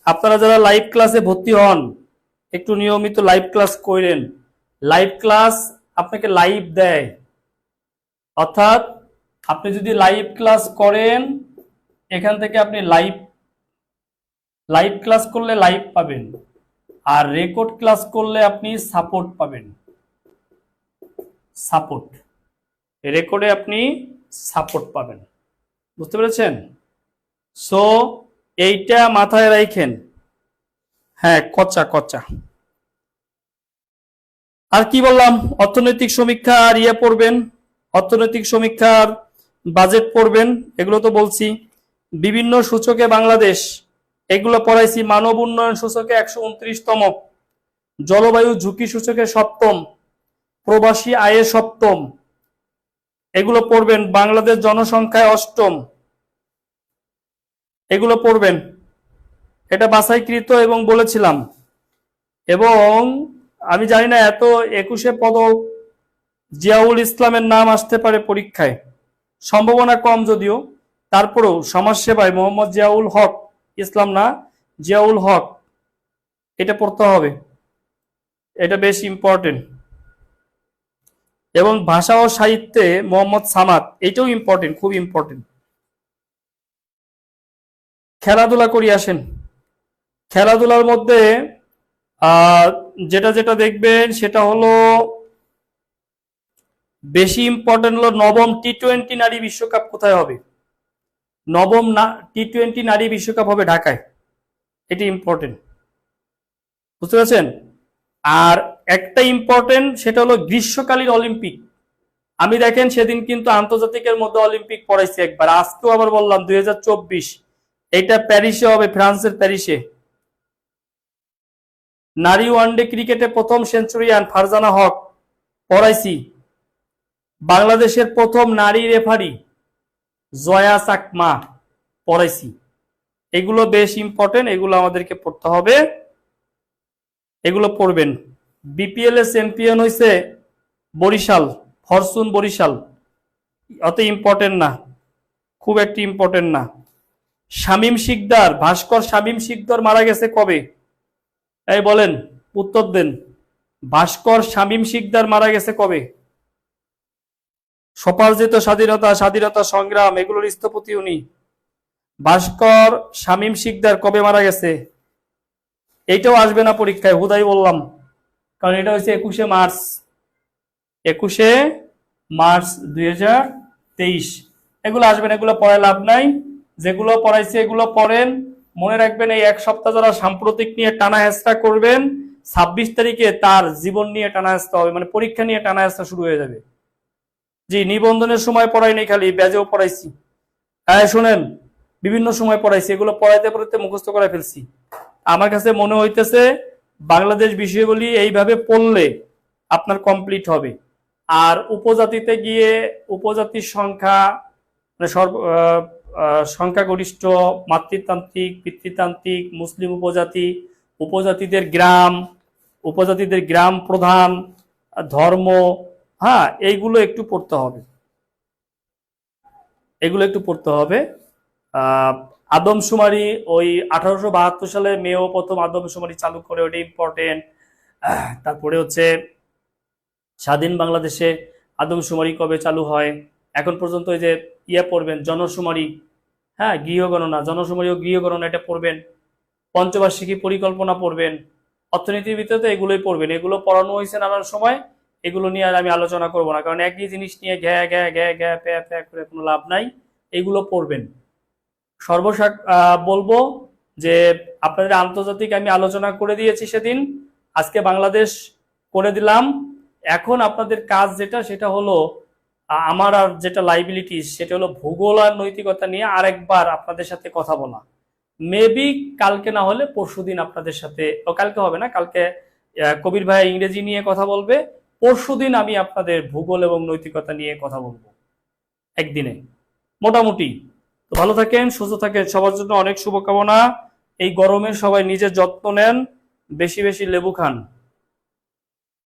আপনারা যারা লাইভ ক্লাসে ভর্তি হন একটু নিয়মিত লাইভ ক্লাস করেন। লাইভ ক্লাস আপনাকে লাইভ দেয়, অর্থাৎ আপনি যদি লাইভ ক্লাস করেন এখান থেকে আপনি লাইভ ক্লাস করলে লাইভ পাবেন, আর রেকর্ড ক্লাস করলে আপনি সাপোর্ট পাবেন। সাপোর্ট, রেকর্ডে আপনি সাপোর্ট পাবেন, বুঝতে পেরেছেন? সো এইটা মাথায় রাখেন। হ্যাঁ, কচা। আর কি বললাম? অর্থনৈতিক সমীক্ষা আর পড়বেন, অর্থনৈতিক সমীক্ষার বাজেট পড়বেন, এগুলো তো বলছি। বিভিন্ন সূচকে বাংলাদেশ, এগুলো পড়াইছি। মানব উন্নয়ন সূচকে 129তম, জলবায়ু ঝুঁকি সূচকে 7ম, প্রবাসী আয়ে 7ম, এগুলো পড়বেন। বাংলাদেশ জনসংখ্যায় 8ম, এগুলো পড়বেন। এটা বাছাইকৃত এবং বলেছিলাম। এবং আমি জানি না এত 21শে পদক জিয়াউল ইসলামের নাম আসতে পারে পরীক্ষায়, সম্ভাবনা কম যদিও, তারপরেও সমাজসেবায় মোহাম্মদ জিয়াউল হক, ইসলাম না, জিয়াউল হক, এটা পড়তে হবে, এটা বেশ ইম্পর্টেন্ট। এবং ভাষা ও সাহিত্যে মোহাম্মদ সামাদ, এটাও ইম্পর্টেন্ট, খুব ইম্পর্টেন্ট। খেলাধুলা করি আসেন। খেলাধুলার মধ্যে যেটা দেখবেন সেটা হলো বেশি ইম্পর্টেন্ট হলো নবম টি-20 নারী বিশ্বকাপ কোথায় হবে? নবম টি-20 নারী বিশ্বকাপ হবে ঢাকায়, এটি ইম্পর্টেন্ট, বুঝতে পারছেন? আর একটা ইম্পর্টেন্ট সেটা হলো গ্রীষ্মকালীন অলিম্পিক। আমি দেখেন সেদিন কিন্তু আন্তর্জাতিকের মধ্যে অলিম্পিক পড়াইছি একবার, আজকেও আবার বললাম 2024, এটা প্যারিসে হবে, ফ্রান্সের প্যারিসে। নারী ওয়ানডে ক্রিকেটে প্রথম সেঞ্চুরিয়ান ফারজানা হক, পড়াইছি। বাংলাদেশের প্রথম নারী রেফারি জয়া চাকমা, পড়াইছি। এগুলো বেশ ইম্পর্টেন্ট, এগুলো আমাদেরকে পড়তে হবে, এগুলো পড়বেন। বিপিএল এ চ্যাম্পিয়ন হয়েছে বরিশাল, ফরচুন বরিশাল, অত ইম্পর্টেন্ট না, খুব একটি ইম্পর্টেন্ট না। শামীম শিকদার, ভাস্কর শামীম শিকদার মারা গেছে কবে? এই বলেন, উত্তর দেন। ভাস্কর শামীম শিকদার মারা গেছে কবে? স্বপার্জিত স্বাধীনতা সংগ্রাম, এগুলোর স্থপতি উনি। ভাস্কর শামীম শিকদার কবে মারা গেছে? এইটাও আসবে না পরীক্ষায়, হুদাই বললাম, কারণ এটা হচ্ছে 21শে মার্চ, 21শে মার্চ 2023। এগুলো আসবে না, এগুলো পড়ায় লাভ নাই। যেগুলো পড়াইছে এগুলো পড়েন, মনে রাখবেন এই এক সপ্তাহ যারা সাম্প্রতিক নিয়ে টানা হেঁচড়া করবেন, 26 তারিখে তার জীবন নিয়ে টানা হেঁচড়া হবে, মানে পরীক্ষা নিয়ে টানা হেঁচড়া শুরু হয়ে যাবে। জি, নিবন্ধনের সময় পড়াই নাই, খালি ব্যাজেও পড়াইছি। হ্যাঁ শোনেন, বিভিন্ন সময় পড়াইছি, এগুলো পড়াইতে মুখস্থ করে ফেলছি। আমার কাছে মনে হইতেছে বাংলাদেশ বিষয়গুলি এইভাবে পড়লে আপনার কমপ্লিট হবে। আর উপজাতিতে গিয়ে উপজাতির সংখ্যা মানে সংখ্যাগরিষ্ঠ মাতৃতান্ত্রিক, পিতৃতান্ত্রিক, মুসলিম উপজাতি, উপজাতিদের গ্রাম প্রধান, ধর্ম, হ্যাঁ এইগুলো একটু পড়তে হবে, আদমশুমারি ওই 1872 সালে মেও প্রথম আদমশুমারি চালু করে, ওটা ইম্পর্টেন্ট। তারপরে হচ্ছে স্বাধীন বাংলাদেশে আদমশুমারি কবে চালু হয়, এখন পর্যন্ত ওই যে পড়বেন জনশুমারি, হ্যাঁ গৃহগণনা, জনশুমারি ও গৃহগণনা এটা পড়বেন, পঞ্চবার্ষিকী পরিকল্পনা পড়বেন, অর্থনীতির ভিতরে তো এগুলোই পড়বেন। এগুলো পড়ানো হয়েছে নানান সময়, এগুলো নিয়ে আর আমি আলোচনা করব না, কারণ একই জিনিস নিয়ে ঘ্যা ঘ্যা ঘ্যা ঘ্যা প্যা প্যা করে কোনো লাভ নাই, এগুলো পড়বেন। সর্বশেষ বলবো যে আপনাদের আন্তর্জাতিক আমি আলোচনা করে দিয়েছি সেদিন, আজকে বাংলাদেশ করে দিলাম। এখন আপনাদের কাজ যেটা, সেটা হলো আমার আর যেটা লাইবিলিটিস, সেটা হলো ভূগোল আর নৈতিকতা নিয়ে আরেকবার আপনাদের সাথে কথা বলা। মেবি কালকে না হলে পরশুদিন আপনাদের সাথে, কালকে হবে না, কালকে কবির ভাই ইংরেজি নিয়ে কথা বলবে, পরশুদিন আমি আপনাদের ভূগোল এবং নৈতিকতা নিয়ে কথা বলবো একদিনে মোটামুটি। তো ভালো থাকেন, সুস্থ থাকেন, সবার জন্য অনেক শুভকামনা। এই গরমে সবাই নিজের যত্ন নেন, বেশি বেশি লেবু খান।